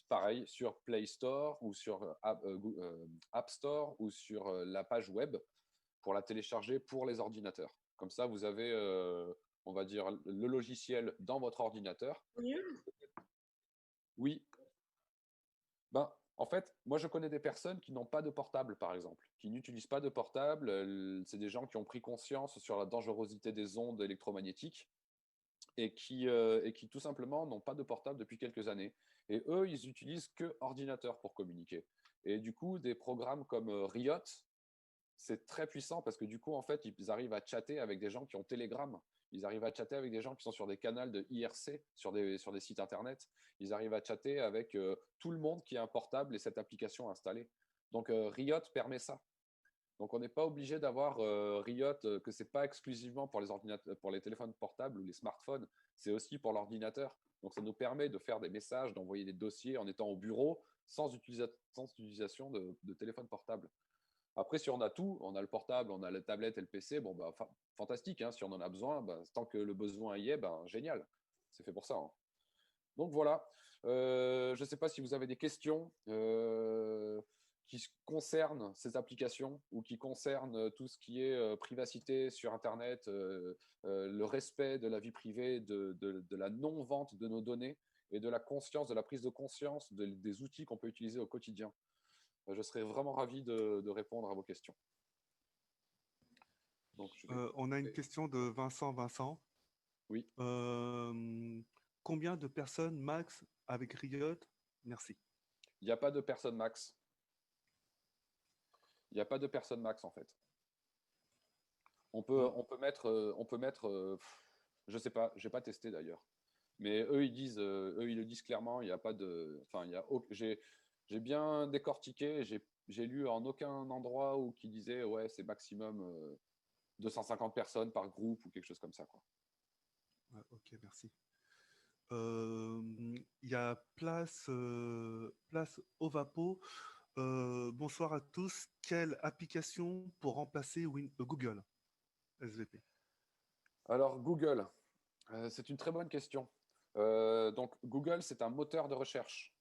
pareil, sur Play Store ou sur App Store ou sur la page web pour la télécharger pour les ordinateurs. Comme ça, vous avez, on va dire, le logiciel dans votre ordinateur. Oui, ben, en fait, moi, je connais des personnes qui n'ont pas de portable, par exemple, qui n'utilisent pas de portable. C'est des gens qui ont pris conscience sur la dangerosité des ondes électromagnétiques et qui tout simplement n'ont pas de portable depuis quelques années. Et eux, ils utilisent que ordinateur pour communiquer. Et du coup, des programmes comme Riot, c'est très puissant parce que du coup, en fait, ils arrivent à chatter avec des gens qui ont Telegram. Ils arrivent à chatter avec des gens qui sont sur des canaux de IRC, sur des sites internet. Ils arrivent à chatter avec tout le monde qui a un portable et cette application installée. Donc, Riot permet ça. Donc, on n'est pas obligé d'avoir Riot, que ce n'est pas exclusivement pour les ordinateurs, pour les téléphones portables ou les smartphones, c'est aussi pour l'ordinateur. Donc, ça nous permet de faire des messages, d'envoyer des dossiers en étant au bureau sans utilisation de téléphone portable. Après, si on a tout, on a le portable, on a la tablette et le PC, bon, bah, fantastique, hein, si on en a besoin, bah, tant que le besoin y est, bah, génial. C'est fait pour ça, hein. Donc voilà, je ne sais pas si vous avez des questions qui concernent ces applications ou qui concernent tout ce qui est privacité sur Internet, le respect de la vie privée, de la non-vente de nos données et de la conscience, de la prise de conscience des outils qu'on peut utiliser au quotidien. Je serais vraiment ravi de répondre à vos questions. Donc, on a une question de Vincent. Vincent, oui. Combien de personnes max avec Riot? Merci. Il n'y a pas de personne max. Il n'y a pas de personne max en fait. On peut mettre, je sais pas, j'ai pas testé d'ailleurs. Mais eux ils le disent clairement. Il n'y a pas de, enfin j'ai bien décortiqué. J'ai lu en aucun endroit où qui disait ouais c'est maximum 250 personnes par groupe ou quelque chose comme ça quoi. Ouais, ok, merci. Il y a Place Ovapo. Bonsoir à tous. Quelle application pour remplacer Google SVP? Alors Google, c'est une très bonne question. Donc Google, c'est un moteur de recherche.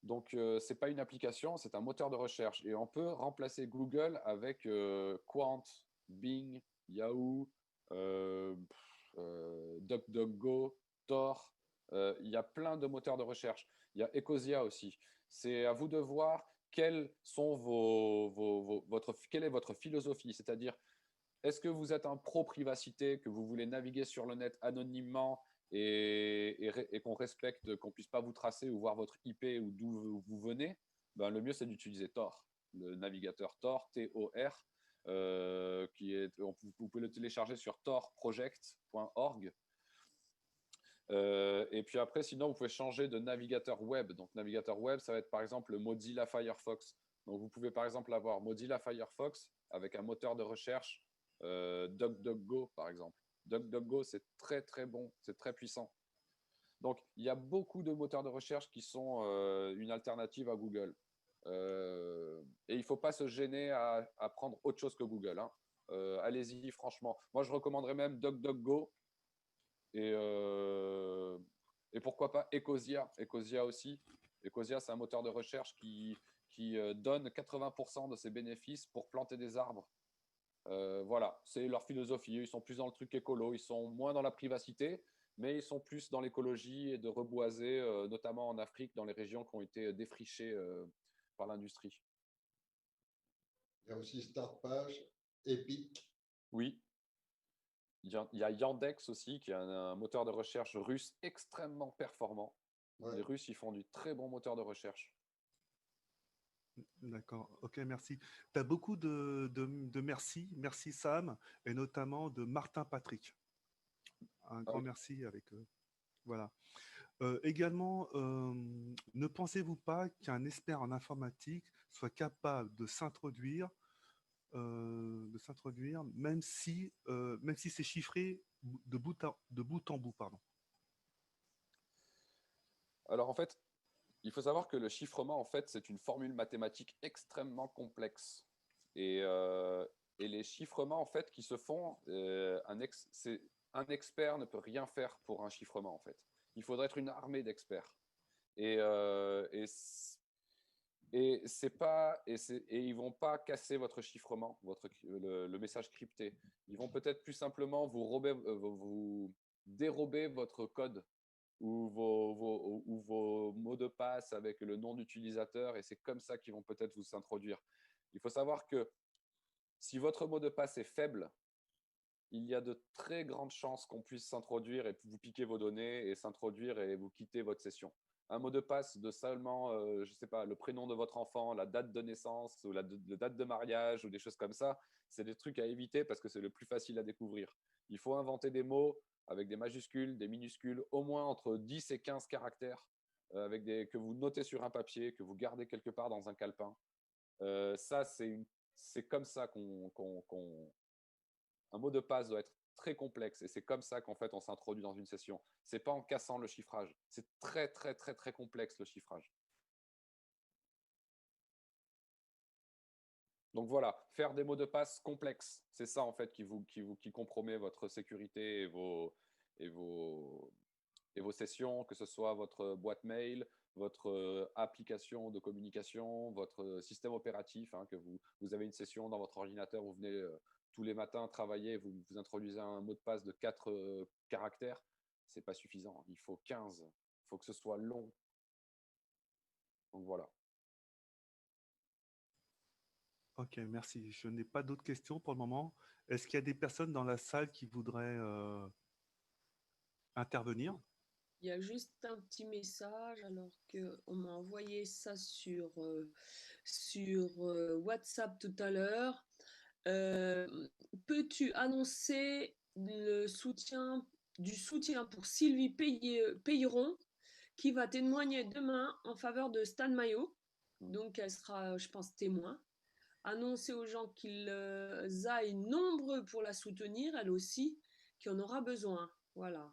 Donc ce n'est pas une application, c'est un moteur de recherche. Et on peut remplacer Google avec Quant, Bing, Yahoo, DuckDuckGo, Tor. Il y a plein de moteurs de recherche. Il y a Ecosia aussi. C'est à vous de voir quelle est votre philosophie. C'est-à-dire, est-ce que vous êtes un pro-privacité, que vous voulez naviguer sur le net anonymement et qu'on respecte, qu'on ne puisse pas vous tracer ou voir votre IP ou d'où vous venez? Ben, le mieux, c'est d'utiliser Tor, le navigateur Tor, T-O-R, vous pouvez le télécharger sur torproject.org. Et puis après, sinon, vous pouvez changer de navigateur web. Donc, navigateur web, ça va être par exemple le Mozilla Firefox. Donc, vous pouvez par exemple avoir Mozilla Firefox avec un moteur de recherche DuckDuckGo, par exemple. DuckDuckGo, c'est très, très bon, c'est très puissant. Donc, il y a beaucoup de moteurs de recherche qui sont une alternative à Google. Et il ne faut pas se gêner à prendre autre chose que Google, hein. Allez-y, franchement. Moi, je recommanderais même DuckDuckGo et pourquoi pas Ecosia. Ecosia aussi. Ecosia, c'est un moteur de recherche qui donne 80% de ses bénéfices pour planter des arbres. Voilà, c'est leur philosophie. Ils sont plus dans le truc écolo, ils sont moins dans la privacité, mais ils sont plus dans l'écologie et de reboiser, notamment en Afrique, dans les régions qui ont été défrichées par l'industrie. Il y a aussi Startpage, Epic. Oui. Il y a Yandex aussi, qui est un moteur de recherche russe extrêmement performant. Ouais. Les Russes, ils font du très bon moteur de recherche. D'accord, ok, merci. Tu as beaucoup de merci. Merci Sam, et notamment de Martin Patrick. Un grand merci avec eux. Voilà. Également, ne pensez-vous pas qu'un expert en informatique soit capable de s'introduire, même si c'est chiffré de bout en bout, pardon. Alors en fait, il faut savoir que le chiffrement, en fait, c'est une formule mathématique extrêmement complexe. Et les chiffrements, en fait, qui se font, un expert ne peut rien faire pour un chiffrement, en fait. Il faudrait être une armée d'experts. Et ils vont pas casser votre chiffrement, le message crypté. Ils vont peut-être plus simplement vous dérober votre code ou vos mots de passe avec le nom d'utilisateur, et c'est comme ça qu'ils vont peut-être vous introduire. Il faut savoir que si votre mot de passe est faible, il y a de très grandes chances qu'on puisse s'introduire et vous piquer vos données et s'introduire et vous quitter votre session. Un mot de passe de seulement, je ne sais pas, le prénom de votre enfant, la date de naissance ou la date de mariage ou des choses comme ça, c'est des trucs à éviter parce que c'est le plus facile à découvrir. Il faut inventer des mots avec des majuscules, des minuscules, au moins entre 10 et 15 caractères, que vous notez sur un papier, que vous gardez quelque part dans un calepin. Ça, c'est comme ça un mot de passe doit être très complexe et c'est comme ça qu'en fait on s'introduit dans une session. C'est pas en cassant le chiffrage. C'est très très très très complexe le chiffrage. Donc voilà, faire des mots de passe complexes, c'est ça en fait qui compromet votre sécurité et vos sessions, que ce soit votre boîte mail, votre application de communication, votre système opératif, hein, que vous avez une session dans votre ordinateur, vous venez tous les matins travailler, vous introduisez un mot de passe de 4 caractères, c'est pas suffisant. Il faut 15, il faut que ce soit long. Donc voilà. Ok, merci. Je n'ai pas d'autres questions pour le moment. Est-ce qu'il y a des personnes dans la salle qui voudraient intervenir? Il y a juste un petit message alors qu'on m'a envoyé ça sur WhatsApp tout à l'heure. Peux-tu annoncer du soutien pour Sylvie Payeron qui va témoigner demain en faveur de Stan Mayo. Donc elle sera, je pense, témoin. Annoncer aux gens qu'ils aillent nombreux pour la soutenir, elle aussi, qui en aura besoin. Voilà.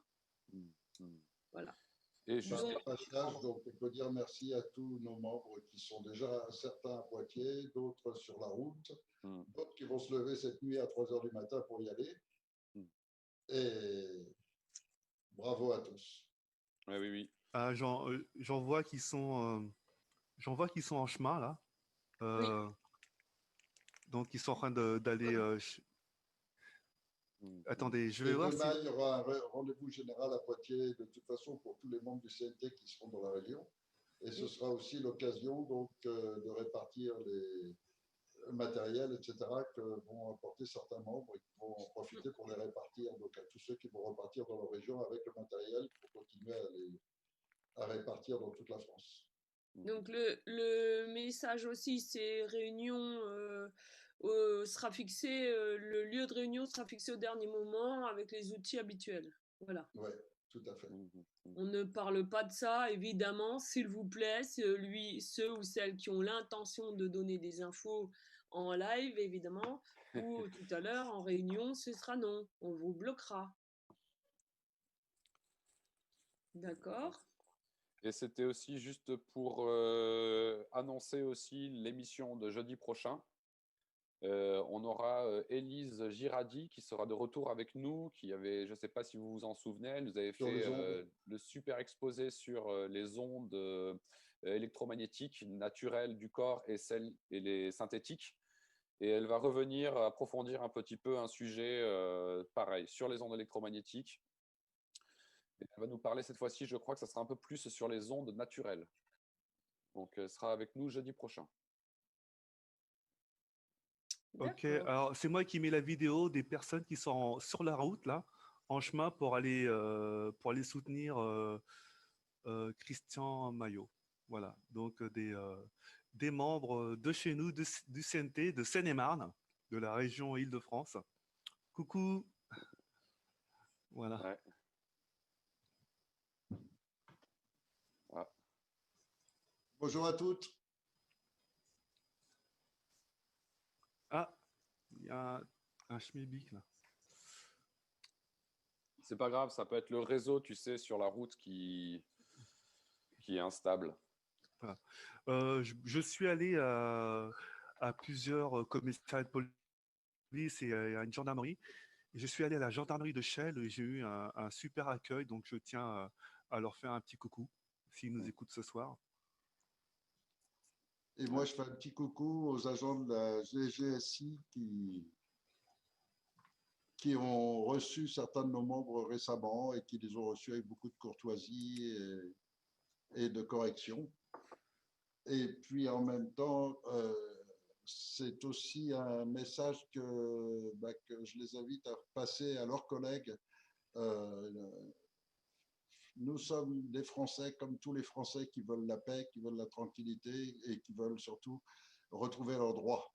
Voilà. Et juste un passage, donc on peut dire merci à tous nos membres qui sont déjà, certains à Poitiers, d'autres sur la route, d'autres qui vont se lever cette nuit à 3 h du matin pour y aller. Et bravo à tous. Oui, oui, oui. Ah, j'en vois qui sont en chemin là. Oui. Donc ils sont en train d'aller. Attendez, je vais voir demain, il y aura un rendez-vous général à Poitiers, de toute façon, pour tous les membres du CNT qui seront dans la région. Et ce sera aussi l'occasion donc de répartir les matériels, etc., que vont apporter certains membres et qui vont en profiter pour les répartir. Donc à tous ceux qui vont repartir dans leur région avec le matériel pour continuer à répartir dans toute la France. Donc le message aussi, c'est réunion sera fixé, le lieu de réunion sera fixé au dernier moment avec les outils habituels. Voilà. Ouais. Tout à fait. On ne parle pas de ça, évidemment, s'il vous plaît. Ceux ou celles qui ont l'intention de donner des infos en live, évidemment, ou tout à l'heure en réunion, ce sera non. On vous bloquera. D'accord. Et c'était aussi juste pour annoncer aussi l'émission de jeudi prochain. On aura Élise Girardi qui sera de retour avec nous, qui avait, je ne sais pas si vous vous en souvenez, elle nous avait fait le super exposé sur les ondes électromagnétiques naturelles du corps et les synthétiques. Et elle va revenir approfondir un petit peu un sujet pareil sur les ondes électromagnétiques. Et elle va nous parler cette fois-ci, je crois que ça sera un peu plus sur les ondes naturelles. Donc elle sera avec nous jeudi prochain. Ok, alors c'est moi qui mets la vidéo des personnes qui sont sur la route, là, en chemin pour aller soutenir Christian Maillot. Voilà, donc des membres de chez nous, du CNT, de Seine-et-Marne, de la région Île-de-France. Coucou. Voilà. Ouais. Ah. Bonjour à toutes. Ah, il y a un schmilblick là. C'est pas grave, ça peut être le réseau, tu sais, sur la route qui est instable. Voilà. Je suis allé à plusieurs commissariats de police et à une gendarmerie. Et je suis allé à la gendarmerie de Chelles et j'ai eu un super accueil, donc je tiens à leur faire un petit coucou s'ils nous écoutent ce soir. Et moi, je fais un petit coucou aux agents de la GGSI qui ont reçu certains de nos membres récemment et qui les ont reçus avec beaucoup de courtoisie et de correction. Et puis en même temps, c'est aussi un message que je les invite à passer à leurs collègues. Nous sommes des Français comme tous les Français qui veulent la paix, qui veulent la tranquillité et qui veulent surtout retrouver leurs droits.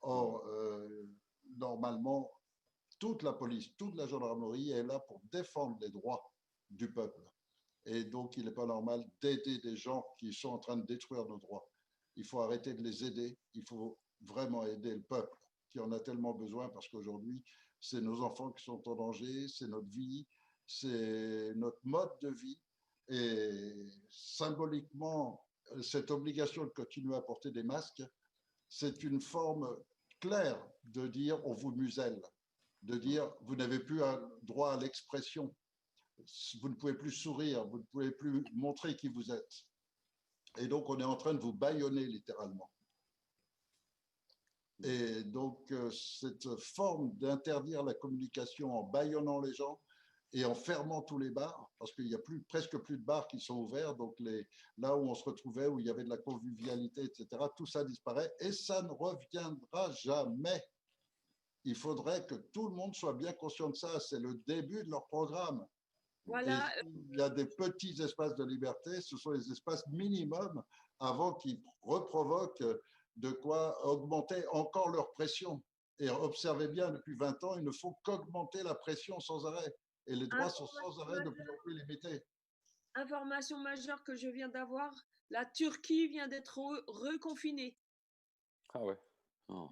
Or, normalement, toute la police, toute la gendarmerie est là pour défendre les droits du peuple. Et donc, il n'est pas normal d'aider des gens qui sont en train de détruire nos droits. Il faut arrêter de les aider. Il faut vraiment aider le peuple qui en a tellement besoin parce qu'aujourd'hui, c'est nos enfants qui sont en danger, c'est notre vie, c'est notre mode de vie. Et symboliquement, cette obligation de continuer à porter des masques, c'est une forme claire de dire on vous muselle, de dire vous n'avez plus droit à l'expression. Vous ne pouvez plus sourire, vous ne pouvez plus montrer qui vous êtes. Et donc, on est en train de vous bâillonner littéralement. Et donc, cette forme d'interdire la communication en bâillonnant les gens et en fermant tous les bars, parce qu'il n'y a presque plus de bars qui sont ouverts, donc là où on se retrouvait, où il y avait de la convivialité, etc., tout ça disparaît et ça ne reviendra jamais. Il faudrait que tout le monde soit bien conscient de ça. C'est le début de leur programme. Voilà. Il y a des petits espaces de liberté, ce sont les espaces minimums avant qu'ils reprovoquent de quoi augmenter encore leur pression. Et observez bien, depuis 20 ans, il ne faut qu'augmenter la pression sans arrêt. Et les droits sont sans arrêt de plus en plus limités. Information majeure que je viens d'avoir, la Turquie vient d'être reconfinée. Ah ouais. Oh.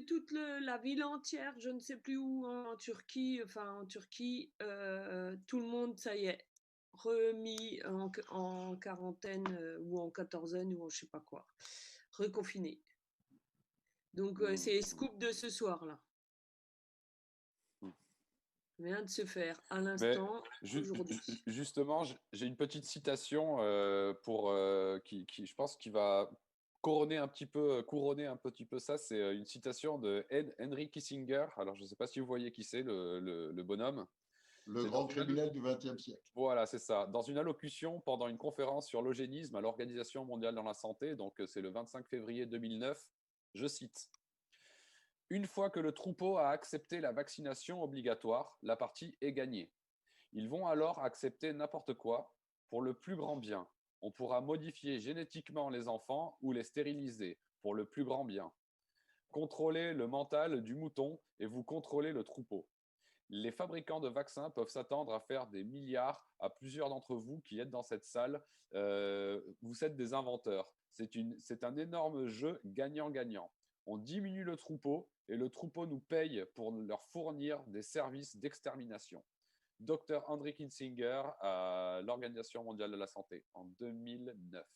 Toute la ville entière, je ne sais plus où en Turquie, tout le monde, ça y est, remis en quarantaine ou en quatorzaine ou en je sais pas quoi, reconfiné. Donc c'est scoop de ce soir-là. Vient de se faire à l'instant aujourd'hui. Justement, j'ai une petite citation qui, je pense, qui va couronner un petit peu ça. C'est une citation de Henry Kissinger. Alors, je ne sais pas si vous voyez qui c'est, le bonhomme. Le grand criminel du XXe siècle. Voilà, c'est ça. Dans une allocution pendant une conférence sur l'eugénisme à l'Organisation mondiale de la santé, donc c'est le 25 février 2009, je cite. Une fois que le troupeau a accepté la vaccination obligatoire, la partie est gagnée. Ils vont alors accepter n'importe quoi pour le plus grand bien. On pourra modifier génétiquement les enfants ou les stériliser pour le plus grand bien. Contrôlez le mental du mouton et vous contrôlez le troupeau. Les fabricants de vaccins peuvent s'attendre à faire des milliards à plusieurs d'entre vous qui êtes dans cette salle. Vous êtes des inventeurs. C'est un énorme jeu gagnant-gagnant. On diminue le troupeau et le troupeau nous paye pour leur fournir des services d'extermination. Dr Henry Kissinger à l'Organisation mondiale de la santé en 2009.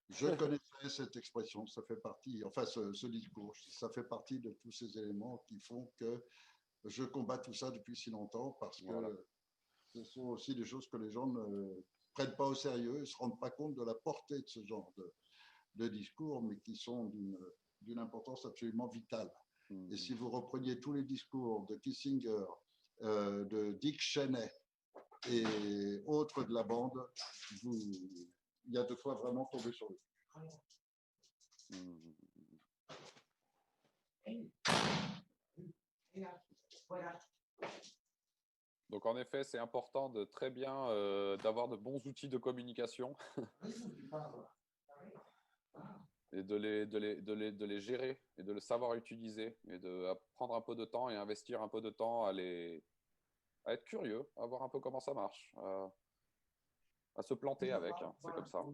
Je connaissais cette expression, ça fait partie, enfin ce discours, ça fait partie de tous ces éléments qui font que je combats tout ça depuis si longtemps parce que Voilà. ce sont aussi des choses que les gens ne prennent pas au sérieux, ne se rendent pas compte de la portée de ce genre de discours, mais qui sont d'une importance absolument vitale. Et si vous repreniez tous les discours de Kissinger, de Dick Cheney et autres de la bande, il y a de quoi vraiment tomber sur le Donc en effet, c'est important de très bien d'avoir de bons outils de communication et de les gérer et de le savoir utiliser et de prendre un peu de temps et investir un peu de temps à être curieux, à voir un peu comment ça marche, à se planter avec, hein. C'est comme ça.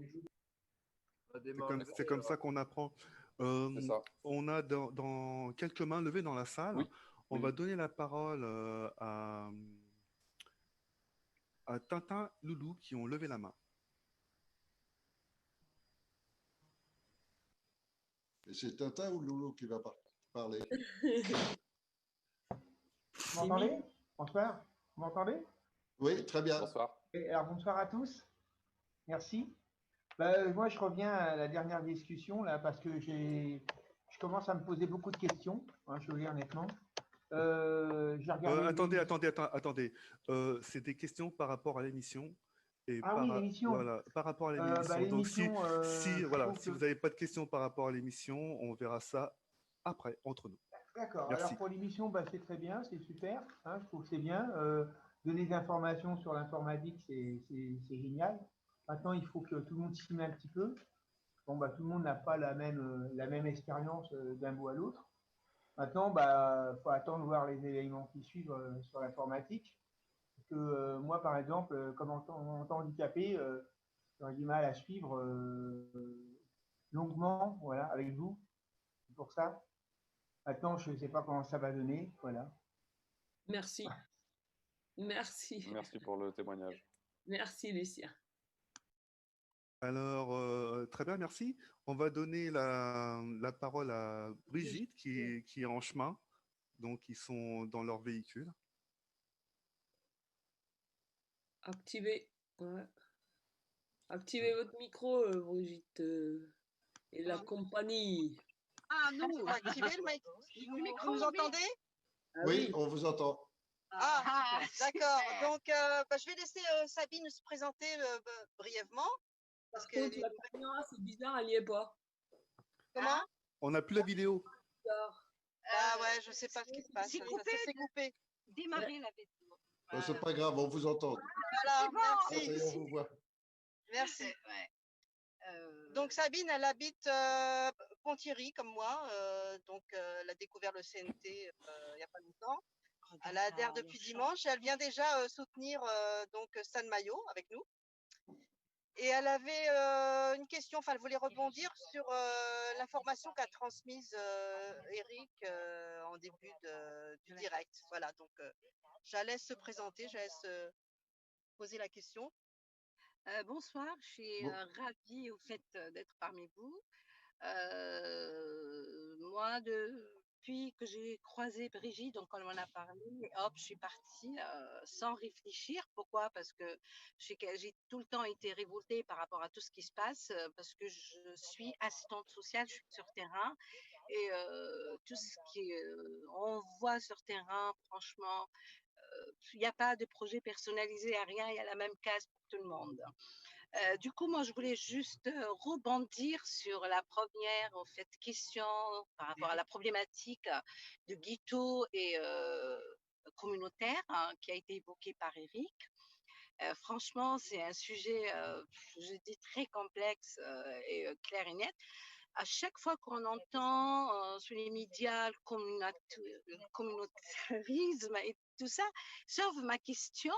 C'est comme ça qu'on apprend. C'est ça. On a dans quelques mains levées dans la salle. Oui. On Oui. va donner la parole à Tintin, Loulou qui ont levé la main. Et c'est Tintin ou Loulou qui va parler? Vous m'entendez? Bonsoir. Vous m'entendez? Oui, très bien. Bonsoir. Et alors, bonsoir à tous. Merci. Moi, je reviens à la dernière discussion là parce que je commence à me poser beaucoup de questions, hein, je veux dire honnêtement. J'ai regardé Attendez. C'est des questions par rapport à l'émission. Et oui, l'émission. Voilà, par rapport à l'émission. Donc, si que... vous n'avez pas de questions par rapport à l'émission, on verra ça après, entre nous. D'accord. Merci. Alors, pour l'émission, c'est très bien, c'est super. Hein, je trouve que c'est bien. Donner des informations sur l'informatique, c'est génial. Maintenant, il faut que tout le monde s'y mette un petit peu. Bon, tout le monde n'a pas la même expérience d'un bout à l'autre. Maintenant, faut attendre de voir les éléments qui suivent sur l'informatique. Que moi, par exemple, comme en tant handicapé, j'aurais du mal à suivre longuement, voilà, avec vous. C'est pour ça. Maintenant, je ne sais pas comment ça va donner, voilà. Merci. Merci. Merci pour le témoignage. Merci, Lucia. Alors, très bien, merci. On va donner la parole à Brigitte qui est en chemin. Donc, ils sont dans leur véhicule. Activez. Ouais. Activez votre micro, Brigitte. Et la compagnie. Ah, nous, activez le micro. Vous entendez? Oui, on vous entend. Ah, d'accord. Donc, je vais laisser Sabine se présenter brièvement. Parce que la caméra, c'est bizarre, elle n'y est pas. Comment? On n'a plus la vidéo. Ah ouais, je ne sais pas ce qui se passe. Ça s'est coupé. Démarrer la vidéo. C'est pas grave, on vous entend. Voilà, merci. On vous voit. Merci. Donc Sabine, elle habite Ponthierry comme moi. Donc elle a découvert le CNT il n'y a pas longtemps. Elle adhère depuis dimanche. Elle vient déjà soutenir donc Stan Mayo avec nous. Et elle avait une question, enfin elle voulait rebondir sur l'information qu'a transmise Eric en début du direct. Voilà, donc je la laisse se présenter, je la laisse poser la question. Bonsoir, je suis ravie au fait d'être parmi vous. Moi, depuis que j'ai croisé Brigitte, donc on m'en a parlé, hop, je suis partie sans réfléchir. Pourquoi? Parce que j'ai tout le temps été révoltée par rapport à tout ce qui se passe, parce que je suis assistante sociale, je suis sur terrain, et tout ce on voit sur terrain, franchement, il n'y a pas de projet personnalisé à rien, il y a la même case pour tout le monde. Du coup, moi, je voulais juste rebondir sur la première en fait, question par rapport à la problématique de Guito et communautaire qui a été évoquée par Eric. Franchement, c'est un sujet, je dis, très complexe et clair et net. à chaque fois qu'on entend sur les médias le communautarisme et tout ça, sauf ma question,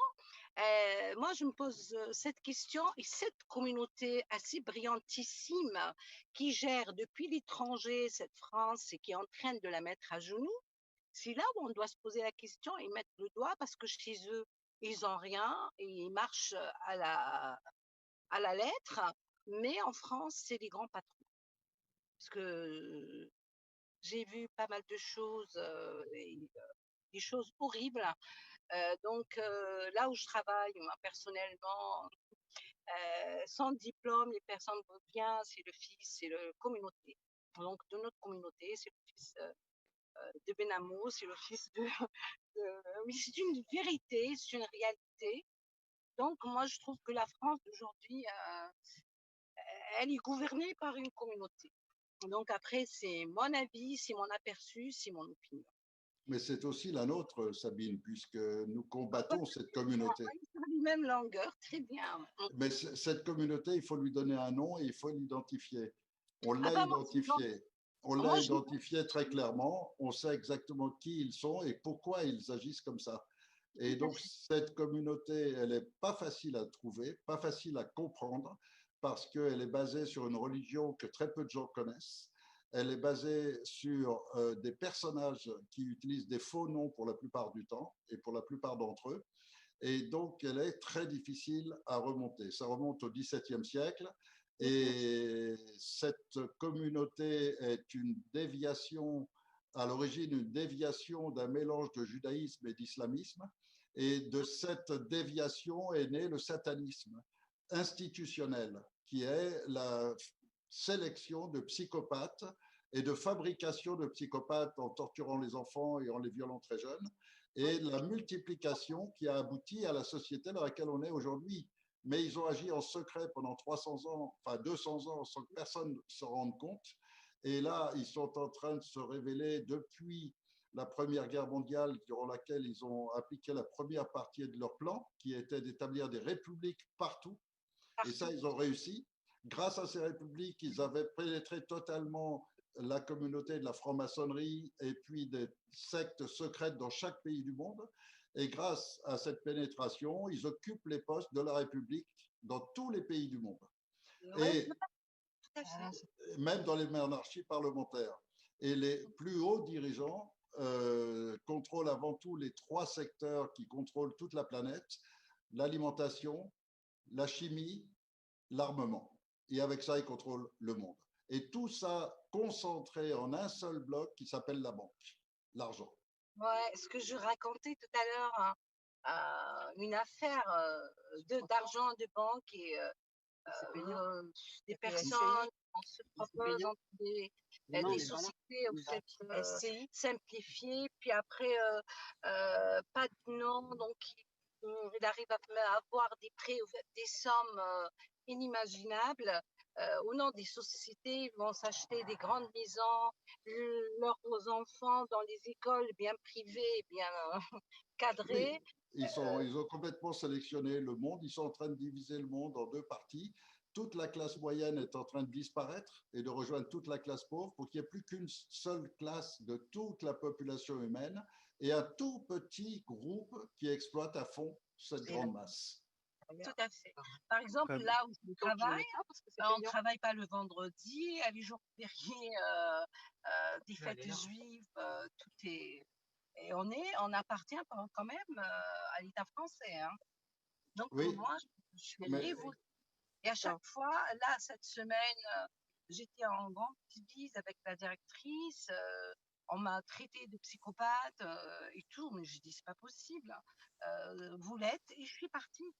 moi je me pose cette question, et cette communauté assez brillantissime qui gère depuis l'étranger cette France et qui est en train de la mettre à genoux, c'est là où on doit se poser la question et mettre le doigt, parce que chez eux, ils n'ont rien et ils marchent à la lettre, mais en France, c'est les grands patrons. Parce que j'ai vu pas mal de choses, des choses horribles. Donc là où je travaille, moi, personnellement, sans diplôme, les personnes votent bien, c'est le fils, c'est la communauté. Donc de notre communauté, c'est le fils de Benamou, c'est le fils oui, c'est une vérité, c'est une réalité. Donc moi, je trouve que la France d'aujourd'hui, elle est gouvernée par une communauté. Donc après, c'est mon avis, c'est mon aperçu, c'est mon opinion. Mais c'est aussi la nôtre, Sabine, puisque nous combattons cette communauté. Sur la même longueur, très bien. Mais cette communauté, il faut lui donner un nom et il faut l'identifier. On Ah l'a bah moi, identifié. On moi, l'a je- identifié très clairement. On sait exactement qui ils sont et pourquoi ils agissent comme ça. Et donc, cette communauté, elle n'est pas facile à trouver, pas facile à comprendre, parce qu'elle est basée sur une religion que très peu de gens connaissent. Elle est basée sur des personnages qui utilisent des faux noms pour la plupart du temps et pour la plupart d'entre eux. Et donc, elle est très difficile à remonter. Ça remonte au XVIIe siècle. Et cette communauté est une déviation, à l'origine, une déviation d'un mélange de judaïsme et d'islamisme. Et de cette déviation est né le satanisme institutionnel, qui est la sélection de psychopathes et de fabrication de psychopathes en torturant les enfants et en les violant très jeunes, et la multiplication qui a abouti à la société dans laquelle on est aujourd'hui. Mais ils ont agi en secret pendant 300 ans, enfin 200 ans, sans que personne se rende compte. Et là, ils sont en train de se révéler depuis la Première Guerre mondiale, durant laquelle ils ont appliqué la première partie de leur plan, qui était d'établir des républiques partout. Et ça, ils ont réussi. Grâce à ces républiques, ils avaient pénétré totalement la communauté de la franc-maçonnerie et puis des sectes secrètes dans chaque pays du monde. Et grâce à cette pénétration, ils occupent les postes de la République dans tous les pays du monde. Et même dans les monarchies parlementaires. Et les plus hauts dirigeants contrôlent avant tout les 3 secteurs qui contrôlent toute la planète: l'alimentation, la chimie, l'armement. Et avec ça, ils contrôlent le monde. Et tout ça concentré en un seul bloc qui s'appelle la banque, l'argent. Ouais, ce que je racontais tout à l'heure, une affaire d'argent de banque et des personnes se proposent entre des sociétés simplifiées, puis après pas de nom, donc il arrive à avoir des prêts, des sommes inimaginables. Au nom des sociétés, ils vont s'acheter des grandes maisons, leurs enfants dans les écoles bien privées, bien cadrées. Oui, ils ont complètement sélectionné le monde. Ils sont en train de diviser le monde en 2 parties. Toute la classe moyenne est en train de disparaître et de rejoindre toute la classe pauvre pour qu'il n'y ait plus qu'une seule classe de toute la population humaine et un tout petit groupe qui exploite à fond cette grande masse. Tout à fait. Par exemple, là où je travaille, on ne travaille pas le vendredi, les jours fériés, des fêtes juives, tout est. Et on appartient quand même à l'État français. Hein. Donc, oui, moi, je suis révoltée. Et à chaque fois, là, cette semaine, j'étais en grande bise avec la directrice. On m'a traité de psychopathe et tout, mais je dis c'est pas possible. Vous l'êtes, et je suis partie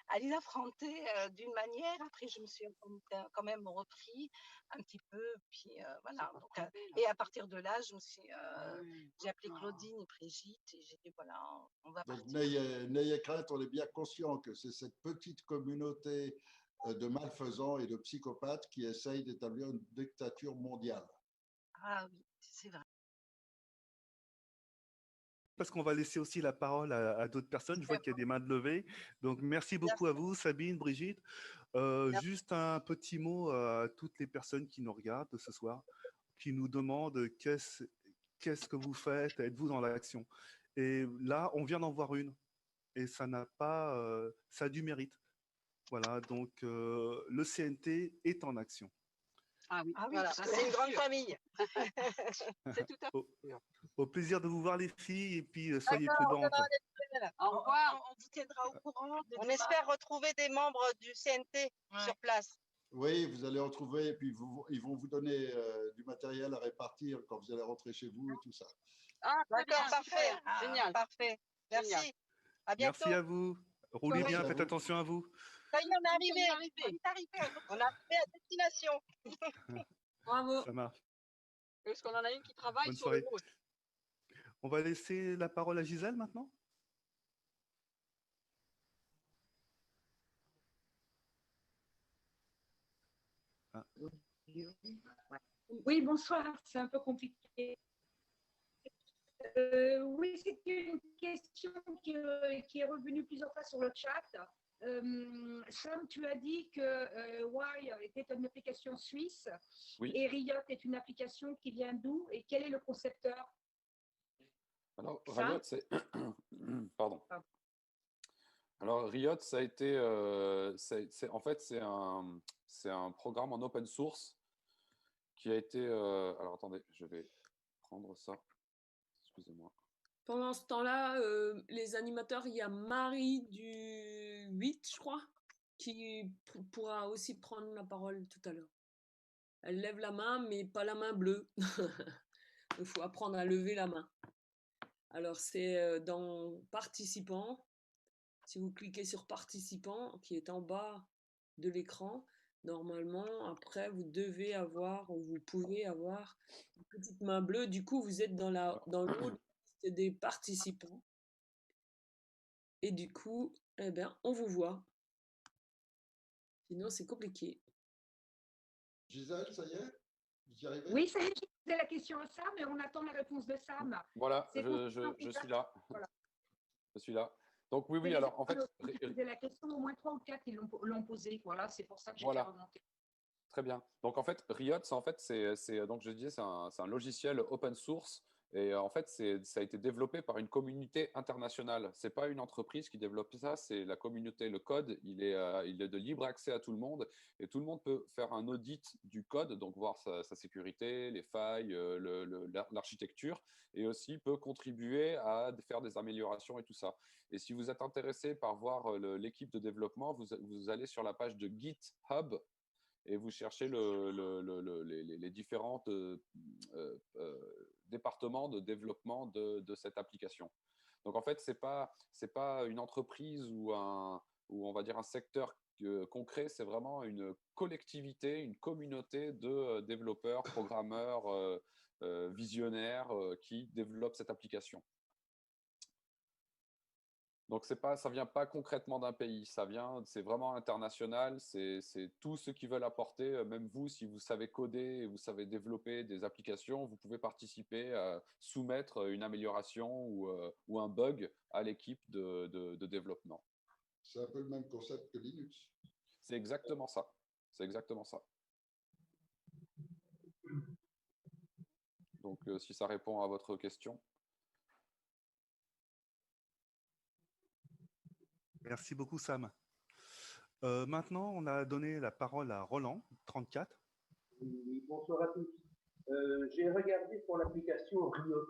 à les affronter d'une manière. Après, je me suis quand même repris un petit peu, puis voilà. Donc, et à partir de là, j'ai appelé Claudine et Brigitte et j'ai dit voilà, on va partir. Donc n'ayez crainte, on est bien conscient que c'est cette petite communauté de malfaisants et de psychopathes qui essayent d'établir une dictature mondiale. Ah oui, c'est vrai. Parce qu'on va laisser aussi la parole à d'autres personnes. Je vois qu'il y a des mains de levée. Donc, merci beaucoup à vous, Sabine, Brigitte. Juste un petit mot à toutes les personnes qui nous regardent ce soir, qui nous demandent qu'est-ce que vous faites, êtes-vous dans l'action? Et là, on vient d'en voir une, et ça n'a pas, ça a du mérite. Voilà, donc le CNT est en action. Ah oui, Voilà, c'est une grande famille. c'est tout à fait. Au plaisir de vous voir les filles, et puis soyez D'accord, prudentes. Au revoir, on vous tiendra au courant. On espère retrouver des membres du CNT sur place. Oui, vous allez retrouver, et puis ils vont vous donner du matériel à répartir quand vous allez rentrer chez vous et tout ça. Ah, d'accord, parfait. Génial. Parfait. Merci. Génial. À bientôt. Merci à vous. Roulez Merci bien, à faites vous. attention à vous. Ça y est, on est arrivé. On est arrivé à destination. Bravo. Ça marche. Parce qu'on en a une qui travaille Bonne sur le soirée. rouge. On va laisser la parole à Gisèle maintenant. Ah. Oui, bonsoir, c'est un peu compliqué. Oui, c'est une question qui est revenue plusieurs fois sur le chat. Sam, tu as dit que Why était une application suisse, Oui. et Riot est une application qui vient d'où, et quel est le concepteur? Alors, Ça Riot, c'est... Pardon. Alors, Riot, ça a été... en fait, c'est un programme en open source qui a été... alors, attendez, je vais prendre ça. Excusez-moi. Pendant ce temps-là, les animateurs, il y a Marie du 8, je crois, qui pourra aussi prendre la parole tout à l'heure. Elle lève la main, mais pas la main bleue. Il faut apprendre à lever la main. Alors, c'est dans participants. Si vous cliquez sur participants, qui est en bas de l'écran, normalement, après, vous devez avoir, ou vous pouvez avoir une petite main bleue. Du coup, vous êtes dans le haut de la liste des participants. Et du coup, eh bien, on vous voit. Sinon, c'est compliqué. Gisèle, ça y est? Vous y arrivez? Oui, ça y est, j'ai posé la question à Sam, et on attend la réponse de Sam. Voilà, C'est je suis là. Voilà. Je suis là. Donc oui, C'est les alors en fait... J'ai posé la question, au moins 3 ou 4 qui l'ont posée. Voilà, c'est pour ça que j'ai Voilà. fait remonter. Très bien. Donc en fait, Riot, donc je disais, c'est un logiciel open source, et en fait, ça a été développé par une communauté internationale. C'est pas une entreprise qui développe ça, c'est la communauté. Le code, il est de libre accès à tout le monde, et tout le monde peut faire un audit du code, donc voir sa sécurité, les failles, l'architecture, et aussi peut contribuer à faire des améliorations et tout ça. Et si vous êtes intéressé par voir l'équipe de développement, vous allez sur la page de GitHub, et vous cherchez les différents départements de développement de cette application. Donc en fait, c'est pas une entreprise ou on va dire un secteur concret, c'est vraiment une collectivité, une communauté de développeurs, programmeurs, visionnaires qui développent cette application. Donc ça vient pas concrètement d'un pays, c'est vraiment international, c'est tous ceux qui veulent apporter, même vous, si vous savez coder et vous savez développer des applications, vous pouvez participer à soumettre une amélioration ou un bug à l'équipe de développement. C'est un peu le même concept que Linux. C'est exactement ça. C'est exactement ça. Donc si ça répond à votre question. Merci beaucoup, Sam. Maintenant, on a donné la parole à Roland, 34. Oui, bonsoir à tous. J'ai regardé pour l'application Riot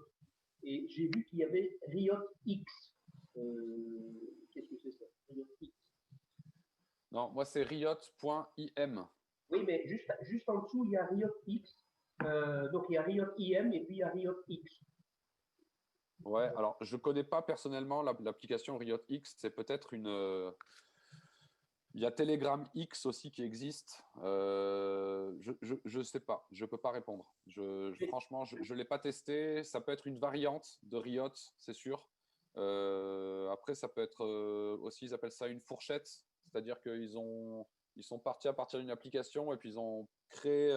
et j'ai vu qu'il y avait Riot X. Qu'est-ce que c'est ça, Riot X? Non, moi c'est riot.im. Oui, mais juste en dessous, il y a Riot X. Donc il y a Riot IM et puis il y a Riot X. Ouais, alors je ne connais pas personnellement l'application Riot X, c'est peut-être une... Il y a Telegram X aussi qui existe. Je ne sais pas, je ne peux pas répondre. Franchement, je ne l'ai pas testé. Ça peut être une variante de Riot, c'est sûr. Après, ça peut être aussi, ils appellent ça une fourchette, c'est-à-dire qu'ils sont partis à partir d'une application et puis ils ont créé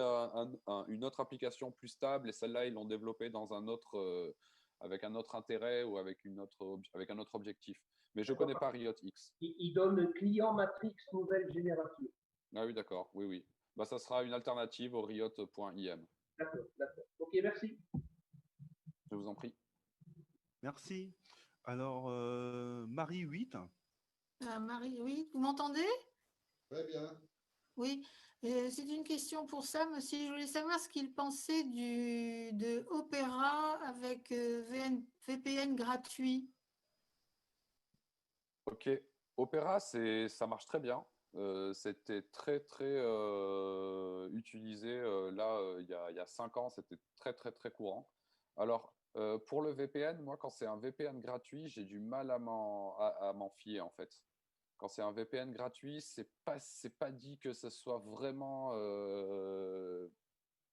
une autre application plus stable et celle-là, ils l'ont développée dans un autre... avec un autre intérêt ou avec un autre objectif. Mais je ne connais pas Riot X. Il donne client Matrix nouvelle génération. Ah oui, d'accord. Oui, oui. Bah, ça sera une alternative au riot.im. D'accord, d'accord. Ok, merci. Je vous en prie. Merci. Alors, Marie 8. Marie, oui, vous m'entendez? Très bien. Oui, c'est une question pour Sam aussi. Je voulais savoir ce qu'il pensait de Opera avec VPN gratuit. Ok. Opera, ça marche très bien. C'était très, très utilisé. Là, il y a 5 ans, c'était très, très, très courant. Alors, pour le VPN, moi, quand c'est un VPN gratuit, j'ai du mal à m'en fier, en fait. Quand c'est un VPN gratuit, c'est pas dit que ce soit vraiment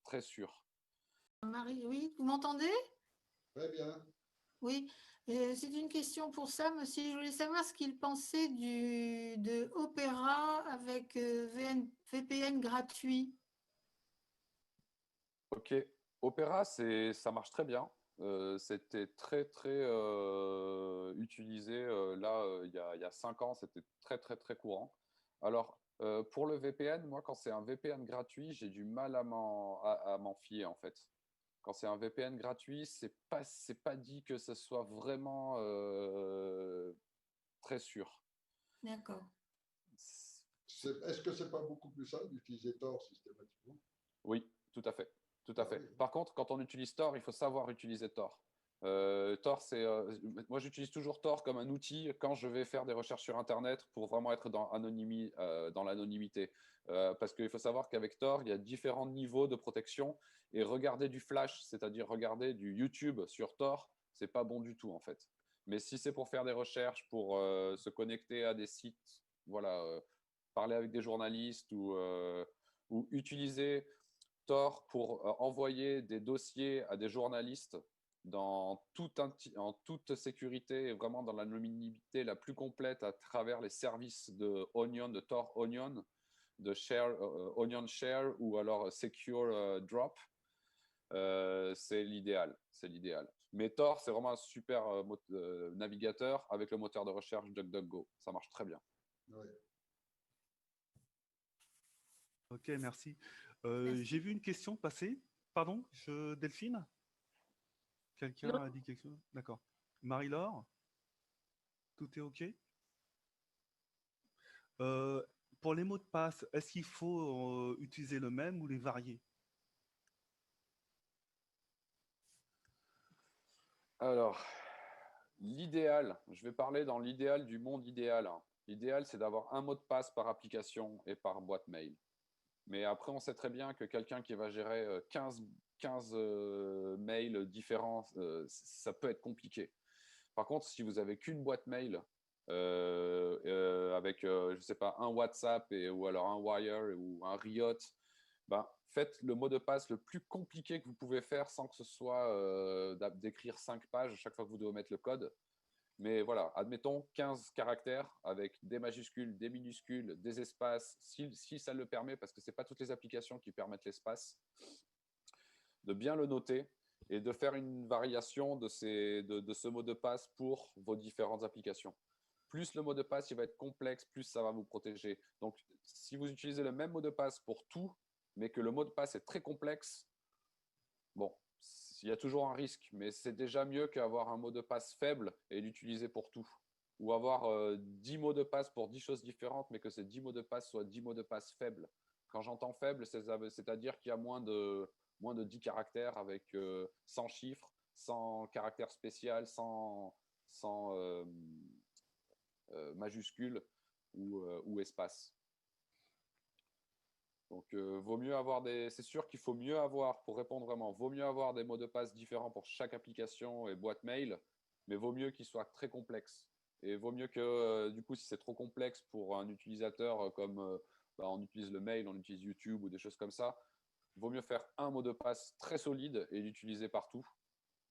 très sûr. Marie, oui, vous m'entendez? Très bien. Oui, c'est une question pour Sam aussi. Je voulais savoir ce qu'il pensait de Opera avec VPN gratuit. Ok. Opera, ça marche très bien. C'était très, très utilisé. Là, il y a 5 ans, c'était très, très, très courant. Alors, pour le VPN, moi, quand c'est un VPN gratuit, j'ai du mal à m'en fier, en fait. Quand c'est un VPN gratuit, c'est pas dit que ce soit vraiment très sûr. D'accord. Est-ce que c'est pas beaucoup plus simple d'utiliser Tor systématiquement? Oui, tout à fait. Tout à Ah fait. oui. Par contre, quand on utilise Tor, il faut savoir utiliser Tor. Tor, moi, j'utilise toujours Tor comme un outil quand je vais faire des recherches sur Internet pour vraiment être dans l'anonymité. Parce qu'il faut savoir qu'avec Tor, il y a différents niveaux de protection et regarder du flash, c'est-à-dire regarder du YouTube sur Tor, c'est pas bon du tout en fait. Mais si c'est pour faire des recherches, pour se connecter à des sites, voilà, parler avec des journalistes ou utiliser Tor pour envoyer des dossiers à des journalistes en toute sécurité et vraiment dans l'anonymité la plus complète à travers les services de Onion, de Tor Onion, de Onion Share ou alors Secure Drop. C'est l'idéal. C'est l'idéal. Mais Tor, c'est vraiment un super navigateur avec le moteur de recherche DuckDuckGo. Ça marche très bien. Oui. Ok, merci. J'ai vu une question passer. Pardon, Delphine? Quelqu'un a dit quelque chose? D'accord. Marie-Laure? Tout est OK? Pour les mots de passe, est-ce qu'il faut utiliser le même ou les varier? Alors, l'idéal, je vais parler dans l'idéal du monde idéal. L'idéal, c'est d'avoir un mot de passe par application et par boîte mail. Mais après, on sait très bien que quelqu'un qui va gérer 15 mails différents, ça peut être compliqué. Par contre, si vous avez qu'une boîte mail avec, je ne sais pas, un WhatsApp ou alors un Wire ou un Riot, ben, faites le mot de passe le plus compliqué que vous pouvez faire sans que ce soit d'écrire 5 pages chaque fois que vous devez mettre le code. Mais voilà, admettons 15 caractères avec des majuscules, des minuscules, des espaces, si ça le permet, parce que ce n'est pas toutes les applications qui permettent l'espace, de bien le noter et de faire une variation de ce mot de passe pour vos différentes applications. Plus le mot de passe il va être complexe, plus ça va vous protéger. Donc, si vous utilisez le même mot de passe pour tout, mais que le mot de passe est très complexe, bon, il y a toujours un risque, mais c'est déjà mieux qu'avoir un mot de passe faible et l'utiliser pour tout. Ou avoir 10 mots de passe pour 10 choses différentes, mais que ces 10 mots de passe soient 10 mots de passe faibles. Quand j'entends faible, c'est-à-dire qu'il y a moins de 10 caractères avec 100 chiffres, 100 caractères spéciaux, 100 majuscules ou espaces. Donc, vaut mieux avoir c'est sûr qu'il faut mieux avoir, pour répondre vraiment, vaut mieux avoir des mots de passe différents pour chaque application et boîte mail, mais vaut mieux qu'ils soient très complexes. Et vaut mieux que, du coup, si c'est trop complexe pour un utilisateur comme on utilise le mail, on utilise YouTube ou des choses comme ça, vaut mieux faire un mot de passe très solide et l'utiliser partout.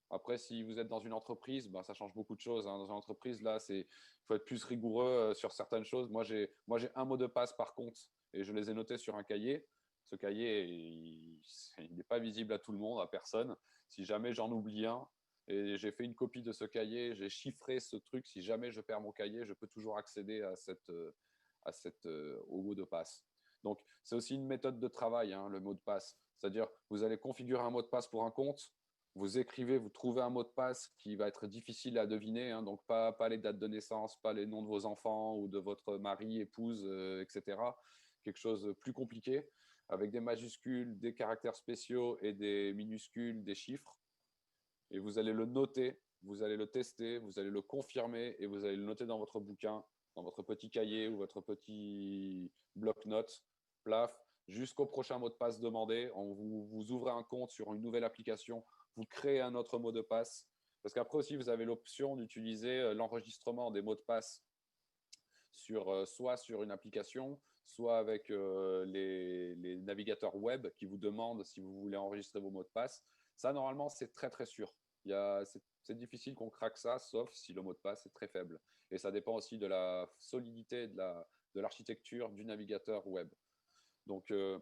Après, si vous êtes dans une entreprise, ça change beaucoup de choses. Dans une entreprise, là, il faut être plus rigoureux sur certaines choses. Moi, j'ai un mot de passe par compte et je les ai notés sur un cahier. Ce cahier, il n'est pas visible à tout le monde, à personne. Si jamais j'en oublie un, et j'ai fait une copie de ce cahier, j'ai chiffré ce truc. Si jamais je perds mon cahier, je peux toujours accéder au mot de passe. Donc, c'est aussi une méthode de travail, hein, le mot de passe. C'est-à-dire, vous allez configurer un mot de passe pour un compte, vous écrivez, vous trouvez un mot de passe qui va être difficile à deviner, hein, donc pas les dates de naissance, pas les noms de vos enfants ou de votre mari, épouse, etc. Quelque chose de plus compliqué, avec des majuscules, des caractères spéciaux et des minuscules, des chiffres. Et vous allez le noter, vous allez le tester, vous allez le confirmer et vous allez le noter dans votre bouquin, dans votre petit cahier ou votre petit bloc-notes, plaf, jusqu'au prochain mot de passe demandé. Vous ouvrez un compte sur une nouvelle application, vous créez un autre mot de passe. Parce qu'après aussi, vous avez l'option d'utiliser l'enregistrement des mots de passe soit sur une application, soit avec les navigateurs web qui vous demandent si vous voulez enregistrer vos mots de passe. Ça, normalement, c'est très, très sûr. C'est difficile qu'on craque ça, sauf si le mot de passe est très faible. Et ça dépend aussi de la solidité de l'architecture du navigateur web. Donc, il ne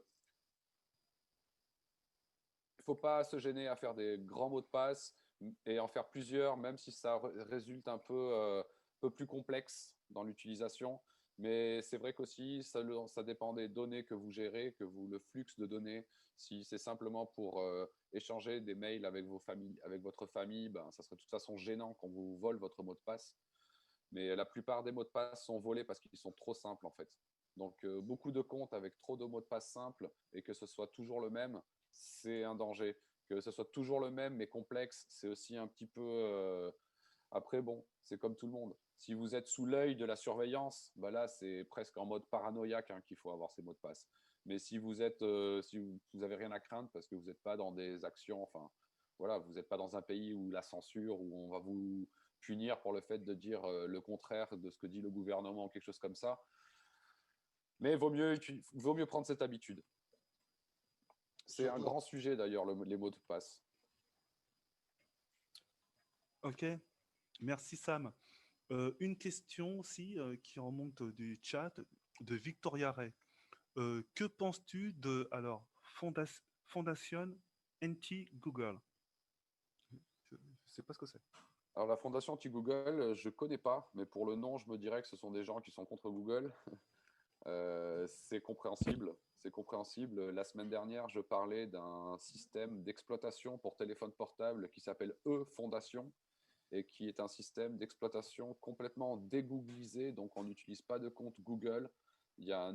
faut pas se gêner à faire des grands mots de passe et en faire plusieurs, même si ça résulte un peu plus complexe dans l'utilisation. Mais c'est vrai qu'aussi, ça dépend des données que vous gérez, le flux de données. Si c'est simplement pour échanger des mails avec votre famille, ben, ça serait de toute façon gênant qu'on vous vole votre mot de passe. Mais la plupart des mots de passe sont volés parce qu'ils sont trop simples en fait. Donc beaucoup de comptes avec trop de mots de passe simples et que ce soit toujours le même, c'est un danger. Que ce soit toujours le même mais complexe, c'est aussi un petit peu… Après, bon, c'est comme tout le monde. Si vous êtes sous l'œil de la surveillance, bah là, c'est presque en mode paranoïaque qu'il faut avoir ces mots de passe. Mais si vous avez rien à craindre parce que vous n'êtes pas dans des actions, enfin, voilà, vous n'êtes pas dans un pays où la censure, où on va vous punir pour le fait de dire le contraire de ce que dit le gouvernement ou quelque chose comme ça. Mais vaut mieux prendre cette habitude. C'est un grand sujet d'ailleurs, les mots de passe. Ok, merci Sam. Une question aussi qui remonte du chat de Victoria Ray. Que penses-tu de Fondation Anti-Google? Je ne sais pas ce que c'est. Alors la fondation anti-Google, je ne connais pas, mais pour le nom, je me dirais que ce sont des gens qui sont contre Google. C'est compréhensible. C'est compréhensible. La semaine dernière, je parlais d'un système d'exploitation pour téléphone portable qui s'appelle E-Fondation et qui est un système d'exploitation complètement dégooglisé, donc on n'utilise pas de compte Google. Il y a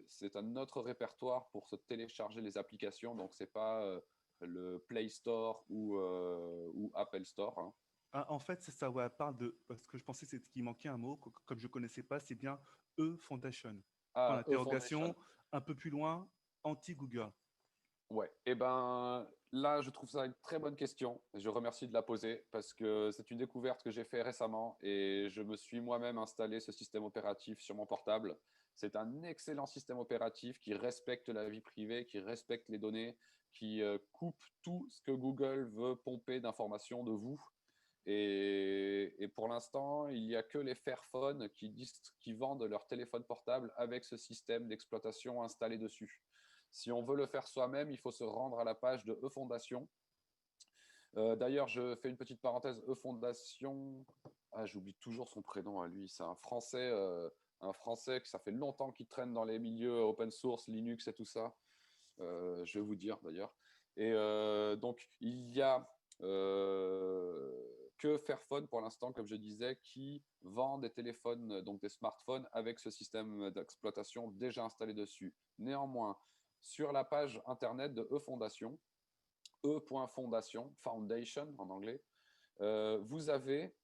c'est un autre répertoire pour se télécharger les applications, donc c'est pas le Play Store ou Apple Store. Hein. Ah, en fait, c'est ça, ouais, elle parle de… Parce que je pensais qu'il manquait un mot, comme je ne connaissais pas, c'est bien E-Fondation. Ah, l'interrogation, un peu plus loin, anti-Google. Ouais, et ben là, je trouve ça une très bonne question. Je remercie de la poser parce que c'est une découverte que j'ai fait récemment et je me suis moi-même installé ce système opératif sur mon portable. C'est un excellent système opératif qui respecte la vie privée, qui respecte les données, qui coupe tout ce que Google veut pomper d'informations de vous. Et pour l'instant, il n'y a que les Fairphone qui vendent leur téléphone portable avec ce système d'exploitation installé dessus. Si on veut le faire soi-même, il faut se rendre à la page de E-Fondation. D'ailleurs, je fais une petite parenthèse. E-Fondation, j'oublie toujours son prénom à lui. C'est un Français que ça fait longtemps qu'il traîne dans les milieux open source, Linux et tout ça. Je vais vous dire d'ailleurs. Et donc, il y a que Fairphone pour l'instant, comme je disais, qui vend des téléphones, donc des smartphones avec ce système d'exploitation déjà installé dessus. Néanmoins, sur la page internet de E-Fondation, e.fondation, foundation en anglais, vous avez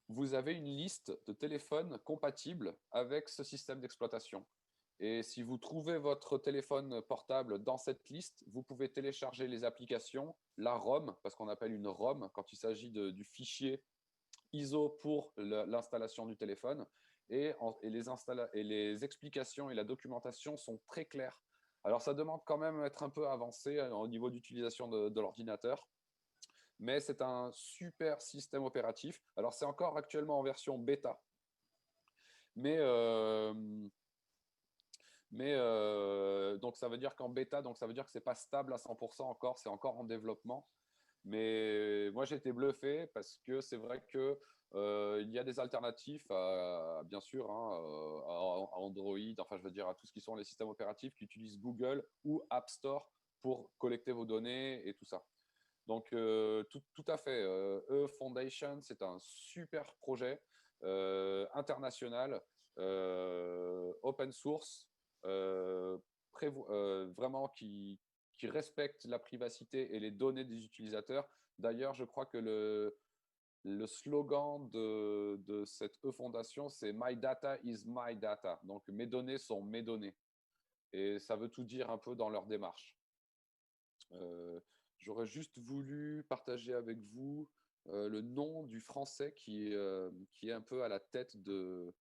une liste de téléphones compatibles avec ce système d'exploitation. Et si vous trouvez votre téléphone portable dans cette liste, vous pouvez télécharger les applications, la ROM, parce qu'on appelle une ROM quand il s'agit du fichier ISO pour l'installation du téléphone. Et les explications et la documentation sont très claires. Alors, ça demande quand même d'être un peu avancé au niveau d'utilisation de l'ordinateur. Mais c'est un super système opératif. Alors, c'est encore actuellement en version bêta. Mais donc, ça veut dire qu'en bêta, donc ça veut dire que ce n'est pas stable à 100% encore, c'est encore en développement. Mais moi, j'ai été bluffé parce que c'est vrai que il y a des alternatives, bien sûr, hein, à Android, enfin, je veux dire, à tout ce qui sont les systèmes opératifs qui utilisent Google ou App Store pour collecter vos données et tout ça. Donc, tout à fait. E-Foundation, c'est un super projet international, open source, vraiment qui respecte la privacité et les données des utilisateurs. D'ailleurs, je crois que le slogan de cette E-Fondation, c'est My data is my data. Donc, mes données sont mes données. Et ça veut tout dire un peu dans leur démarche. J'aurais juste voulu partager avec vous le nom du français qui est un peu à la tête de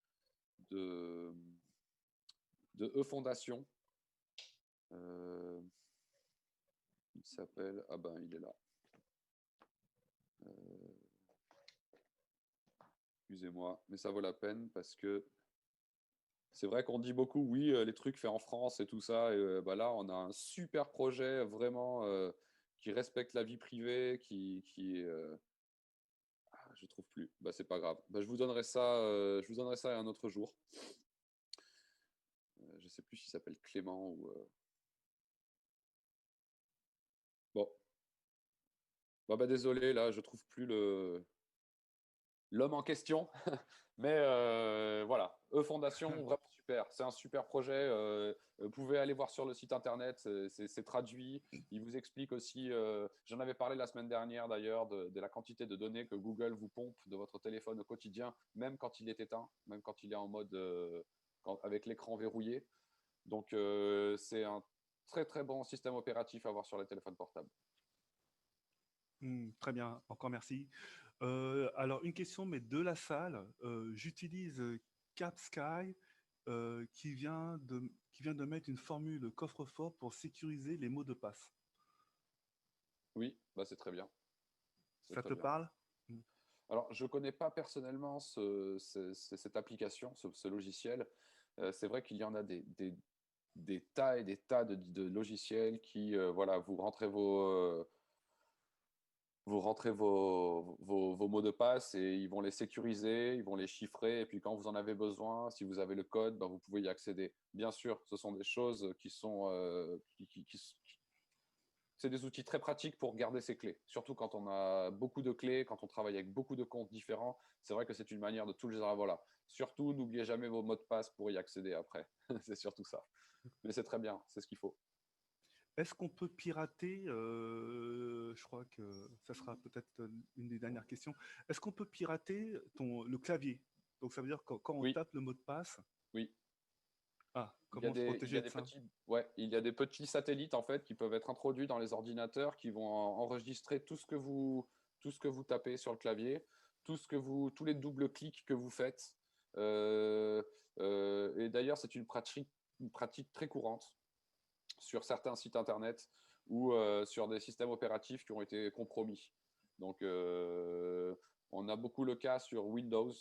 E-Fondation. Il s'appelle... Ah ben, il est là. Excusez-moi, mais ça vaut la peine parce que c'est vrai qu'on dit beaucoup, oui, les trucs faits en France et tout ça. Et bah là, on a un super projet vraiment qui respecte la vie privée, je trouve plus. Bah, c'est pas grave. Bah, je vous donnerai ça un autre jour. Je sais plus s'il s'appelle Clément ou. Bon. Bah, désolé, là, je trouve plus l'homme en question. Mais voilà, E-Fondation, vraiment super. C'est un super projet. Vous pouvez aller voir sur le site internet, c'est traduit. Il vous explique aussi, j'en avais parlé la semaine dernière d'ailleurs, de la quantité de données que Google vous pompe de votre téléphone au quotidien, même quand il est éteint, même quand il est en mode avec l'écran verrouillé. Donc c'est un très très bon système opératif à avoir sur les téléphones portables. Très bien, encore merci. Alors, une question, mais de la salle. J'utilise CapSky qui vient de mettre une formule coffre-fort pour sécuriser les mots de passe. Oui, bah c'est très bien. Ça te parle? Alors, je ne connais pas personnellement cette application, ce logiciel. C'est vrai qu'il y en a des tas et des tas de logiciels qui, voilà, vous rentrez vos mots de passe et ils vont les sécuriser, ils vont les chiffrer. Et puis, quand vous en avez besoin, si vous avez le code, ben, vous pouvez y accéder. Bien sûr, ce sont des choses qui sont... c'est des outils très pratiques pour garder ses clés. Surtout quand on a beaucoup de clés, quand on travaille avec beaucoup de comptes différents. C'est vrai que c'est une manière de tout les dire. Voilà. Surtout, n'oubliez jamais vos mots de passe pour y accéder après. C'est surtout ça. Mais c'est très bien, c'est ce qu'il faut. Est-ce qu'on peut pirater, je crois que ça sera peut-être une des dernières questions, est-ce qu'on peut pirater le clavier? Donc ça veut dire que quand on tape le mot de passe, oui. Ah, comment se protéger de ça? Il y a des petits satellites en fait qui peuvent être introduits dans les ordinateurs qui vont enregistrer tout ce que vous tapez sur le clavier, tous les doubles clics que vous faites. Et d'ailleurs, c'est une pratique très courante sur certains sites internet ou sur des systèmes opératifs qui ont été compromis. Donc, on a beaucoup le cas sur Windows.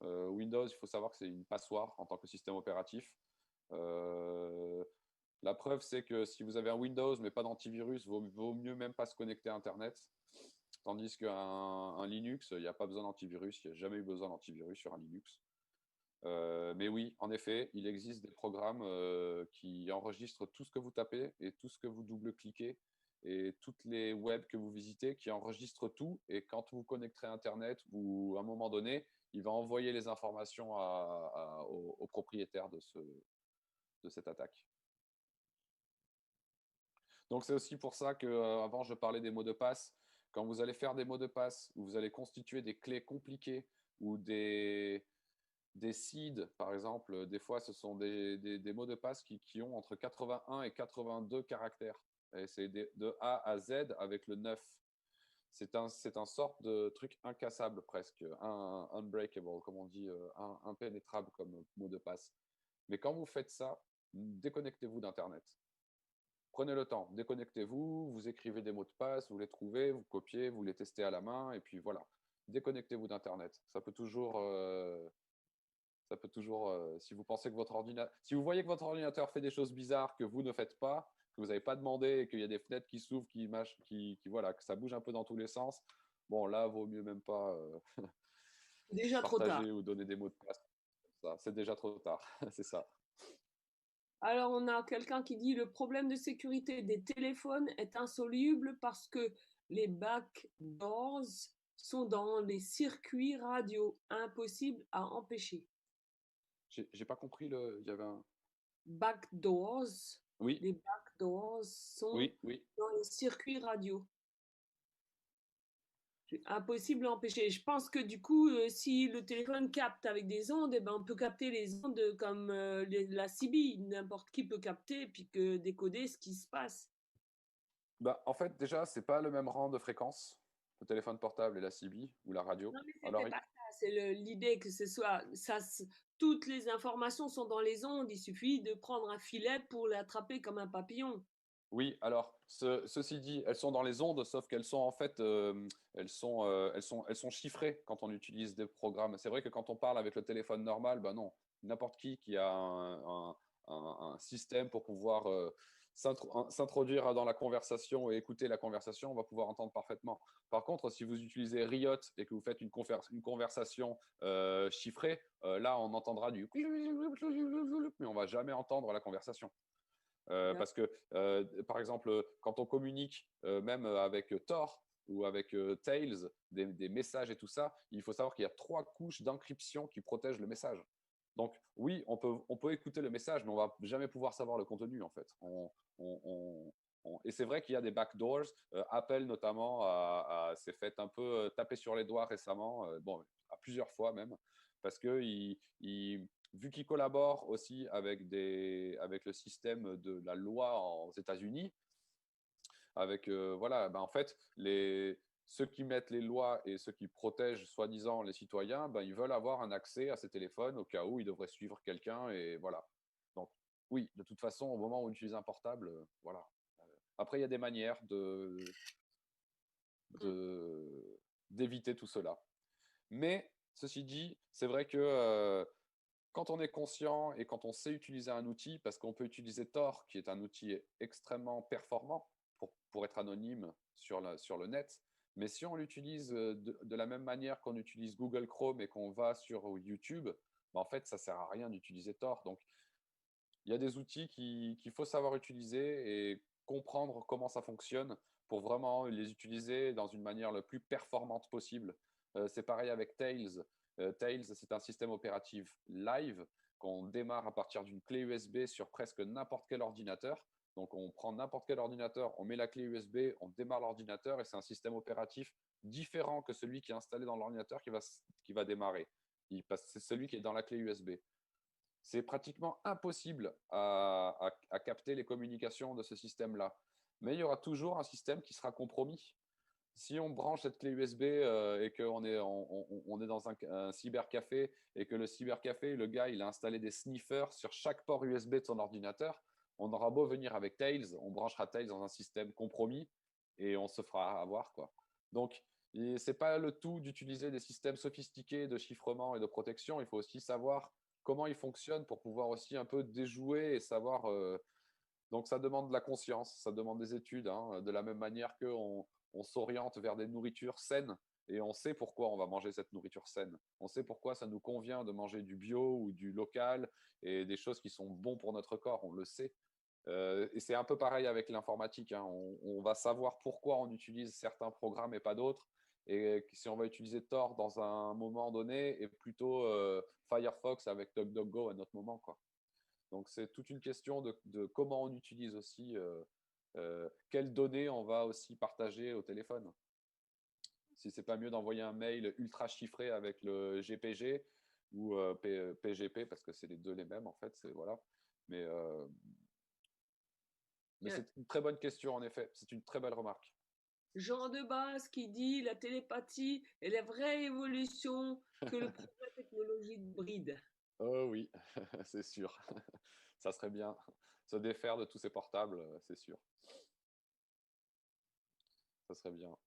Windows, il faut savoir que c'est une passoire en tant que système opératif. La preuve, c'est que si vous avez un Windows mais pas d'antivirus, vaut mieux même pas se connecter à Internet. Tandis qu'un Linux, il n'y a pas besoin d'antivirus, il n'y a jamais eu besoin d'antivirus sur un Linux. Mais oui, en effet, il existe des programmes qui enregistrent tout ce que vous tapez et tout ce que vous double-cliquez et toutes les webs que vous visitez qui enregistrent tout. Et quand vous connecterez à Internet ou à un moment donné, il va envoyer les informations au propriétaire de cette attaque. Donc, c'est aussi pour ça qu'avant, je parlais des mots de passe. Quand vous allez faire des mots de passe, où vous allez constituer des clés compliquées ou des seeds, par exemple, des fois, ce sont des mots de passe qui ont entre 81 et 82 caractères. Et c'est de A à Z avec le 9. C'est un sorte de truc incassable presque, unbreakable, comme on dit, impénétrable comme mot de passe. Mais quand vous faites ça, déconnectez-vous d'Internet. Prenez le temps, déconnectez-vous, vous écrivez des mots de passe, vous les trouvez, vous copiez, vous les testez à la main, et puis voilà. Déconnectez-vous d'Internet. Ça peut toujours, si vous pensez que si vous voyez que votre ordinateur fait des choses bizarres que vous ne faites pas, que vous n'avez pas demandé et qu'il y a des fenêtres qui s'ouvrent, voilà, que ça bouge un peu dans tous les sens, bon, là, vaut mieux même pas Déjà trop tard. partager ou donner des mots de passe. C'est déjà trop tard, c'est ça. Alors, on a quelqu'un qui dit le problème de sécurité des téléphones est insoluble parce que les backdoors sont dans les circuits radio, impossible à empêcher. J'ai pas compris il y avait un. Backdoors. Oui. Les backdoors sont Oui. dans les circuits radio. C'est impossible à empêcher. Je pense que du coup, si le téléphone capte avec des ondes, eh ben, on peut capter les ondes comme la CB. N'importe qui peut capter et puis que décoder ce qui se passe. Bah, en fait, déjà, c'est pas le même rang de fréquence, le téléphone portable et la CB ou la radio. Non, mais c'était pas ça. C'est l'idée que ce soit toutes les informations sont dans les ondes. Il suffit de prendre un filet pour l'attraper comme un papillon. Oui, alors ceci dit, elles sont dans les ondes, sauf qu'elles sont en fait, elles sont chiffrées quand on utilise des programmes. C'est vrai que quand on parle avec le téléphone normal, ben non, n'importe qui a un système pour pouvoir s'introduire dans la conversation et écouter la conversation, on va pouvoir entendre parfaitement. Par contre, si vous utilisez Riot et que vous faites une conversation chiffrée, là, on entendra du mais on va jamais entendre la conversation. Parce que, par exemple, quand on communique, même avec Tor ou avec Tails, des messages et tout ça, il faut savoir qu'il y a 3 couches d'encryption qui protègent le message. Donc, oui, on peut écouter le message, mais on ne va jamais pouvoir savoir le contenu, en fait. Et c'est vrai qu'il y a des backdoors. Apple, notamment, s'est fait un peu taper sur les doigts récemment, bon, à plusieurs fois même, parce que vu qu'ils collaborent aussi avec le système de la loi aux États-Unis, avec voilà, ben en fait, ceux qui mettent les lois et ceux qui protègent soi-disant les citoyens, ben, ils veulent avoir un accès à ces téléphones au cas où ils devraient suivre quelqu'un et voilà. Donc oui, de toute façon, au moment où on utilise un portable, voilà. Après, il y a des manières d'éviter tout cela. Mais ceci dit, c'est vrai que quand on est conscient et quand on sait utiliser un outil, parce qu'on peut utiliser Tor, qui est un outil extrêmement performant pour être anonyme sur le net, mais si on l'utilise de la même manière qu'on utilise Google Chrome et qu'on va sur YouTube, ben en fait, ça ne sert à rien d'utiliser Tor. Donc, il y a des outils qu'il faut savoir utiliser et comprendre comment ça fonctionne pour vraiment les utiliser dans une manière la plus performante possible. C'est pareil avec Tails. Tails, c'est un système opératif live qu'on démarre à partir d'une clé USB sur presque n'importe quel ordinateur. Donc, on prend n'importe quel ordinateur, on met la clé USB, on démarre l'ordinateur et c'est un système opératif différent que celui qui est installé dans l'ordinateur qui va démarrer. C'est celui qui est dans la clé USB. C'est pratiquement impossible à capter les communications de ce système-là. Mais il y aura toujours un système qui sera compromis. Si on branche cette clé USB et qu'on est dans un cybercafé et que le cybercafé, le gars, il a installé des sniffers sur chaque port USB de son ordinateur, on aura beau venir avec Tails, on branchera Tails dans un système compromis et on se fera avoir, quoi. Donc, ce n'est pas le tout d'utiliser des systèmes sophistiqués de chiffrement et de protection. Il faut aussi savoir comment ils fonctionnent pour pouvoir aussi un peu déjouer et savoir. Donc, ça demande de la conscience, ça demande des études, hein, de la même manière qu'on s'oriente vers des nourritures saines et on sait pourquoi on va manger cette nourriture saine. On sait pourquoi ça nous convient de manger du bio ou du local et des choses qui sont bonnes pour notre corps, on le sait. Et c'est un peu pareil avec l'informatique, hein. On va savoir pourquoi on utilise certains programmes et pas d'autres. Et si on va utiliser Tor dans un moment donné et plutôt Firefox avec DuckDuckGo à un autre moment, quoi. Donc, c'est toute une question de comment on utilise aussi, quelles données on va aussi partager au téléphone. Si c'est pas mieux d'envoyer un mail ultra chiffré avec le GPG ou PGP, parce que c'est les deux les mêmes, en fait. Voilà. Mais c'est une très bonne question, en effet. C'est une très belle remarque. Jean de Base qui dit la télépathie est la vraie évolution que le progrès technologique bride. Oh oui, c'est sûr. Ça serait bien. Se défaire de tous ces portables, c'est sûr. Ça serait bien.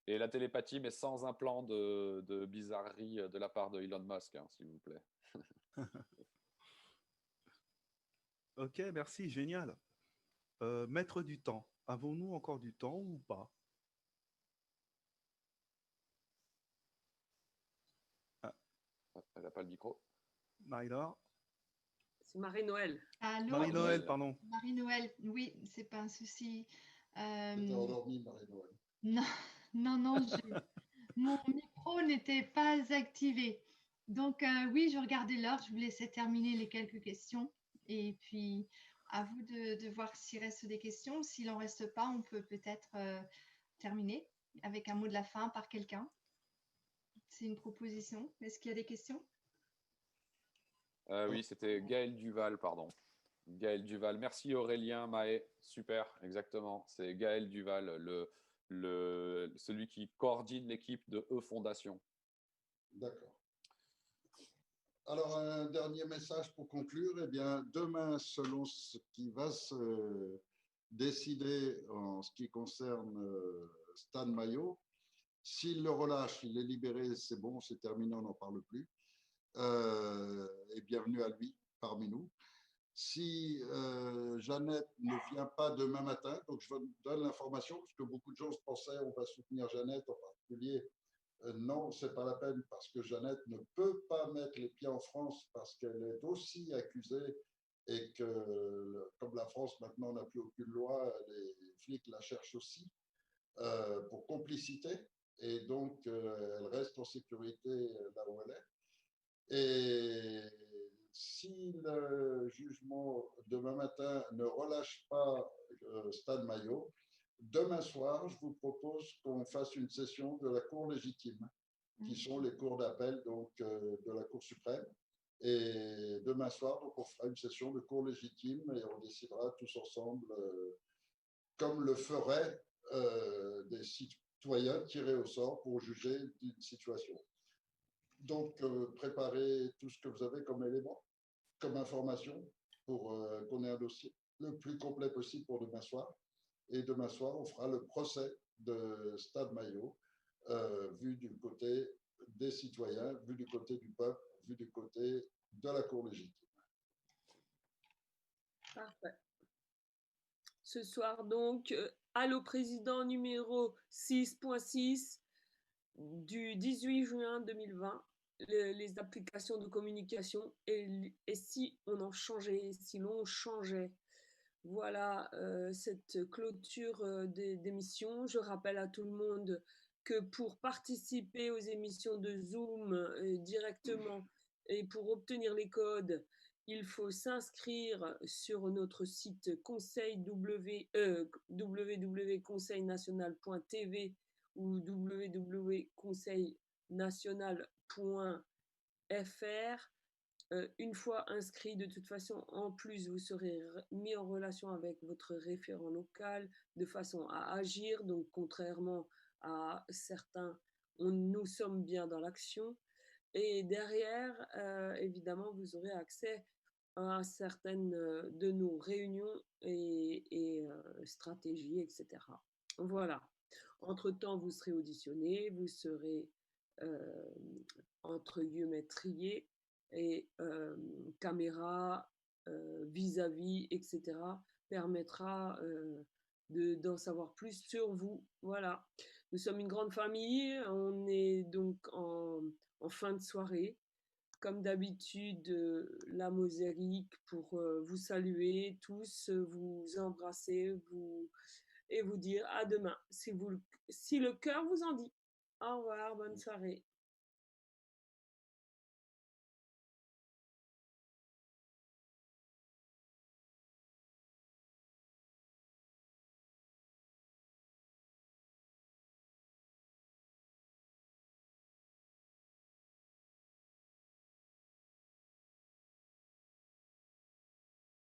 Et la télépathie, mais sans implant de bizarrerie de la part de Elon Musk, hein, s'il vous plaît. Ok, merci, génial. Mettre du temps. Avons-nous encore du temps ou pas? Elle n'a pas le micro. Marie-Laure? C'est Marie-Noël. Allô? Marie-Noël, pardon. Marie-Noël, oui, c'est pas un souci. Tu t'es endormie, Marie-Noël. Non, mon micro n'était pas activé. Donc, oui, je regardais l'heure, je vous laissais terminer les quelques questions. Et puis, à vous de voir s'il reste des questions. S'il n'en reste pas, on peut peut-être terminer avec un mot de la fin par quelqu'un. C'est une proposition. Est-ce qu'il y a des questions? Oui, c'était Gaël Duval, pardon. Gaël Duval. Merci Aurélien, Maë. Super, exactement. C'est Gaël Duval, celui qui coordonne l'équipe de E-Fondation. D'accord. Alors, un dernier message pour conclure. Eh bien, demain, selon ce qui va se décider en ce qui concerne Stan Mayo, s'il le relâche, il est libéré, c'est bon, c'est terminé, on n'en parle plus. Et bienvenue à lui parmi nous. Si Jeannette ne vient pas demain matin, donc je vous donne l'information, parce que beaucoup de gens se pensaient on va soutenir Jeannette en particulier. Non, ce n'est pas la peine, parce que Jeannette ne peut pas mettre les pieds en France parce qu'elle est aussi accusée et que, comme la France maintenant n'a plus aucune loi, les flics la cherchent aussi pour complicité. Et donc, elle reste en sécurité là où elle est. Et si le jugement demain matin ne relâche pas Stan Mayo, demain soir, je vous propose qu'on fasse une session de la Cour légitime, qui sont les cours d'appel donc de la Cour suprême. Et demain soir, donc, on fera une session de Cour légitime et on décidera tous ensemble, comme le feraient des citoyens tirés au sort pour juger d'une situation. Donc, préparez tout ce que vous avez comme élément, comme information, pour qu'on ait un dossier le plus complet possible pour demain soir. Et demain soir, on fera le procès de Stan Mayo, vu du côté des citoyens, vu du côté du peuple, vu du côté de la Cour légitime. Parfait. Ce soir, donc, Allô Président numéro 6.6 du 18 juin 2020, les applications de communication et si on en changeait, si l'on changeait. Voilà cette clôture d'émission. Je rappelle à tout le monde que pour participer aux émissions de Zoom directement et pour obtenir les codes, il faut s'inscrire sur notre site www.conseilnational.tv ou www.conseilnational.fr. Une fois inscrit, de toute façon, en plus, vous serez mis en relation avec votre référent local de façon à agir. Donc, contrairement à certains, nous sommes bien dans l'action. Et derrière, évidemment, vous aurez accès à certaines de nos réunions et stratégies, etc. Voilà. Entre-temps, vous serez auditionné, vous serez, entre guillemets, trié et caméra, vis-à-vis, etc., permettra d'en savoir plus sur vous. Voilà. Nous sommes une grande famille, on est donc en fin de soirée. Comme d'habitude, la mosaïque pour vous saluer tous, vous embrasser et vous dire à demain, si le cœur vous en dit. Au revoir, bonne soirée.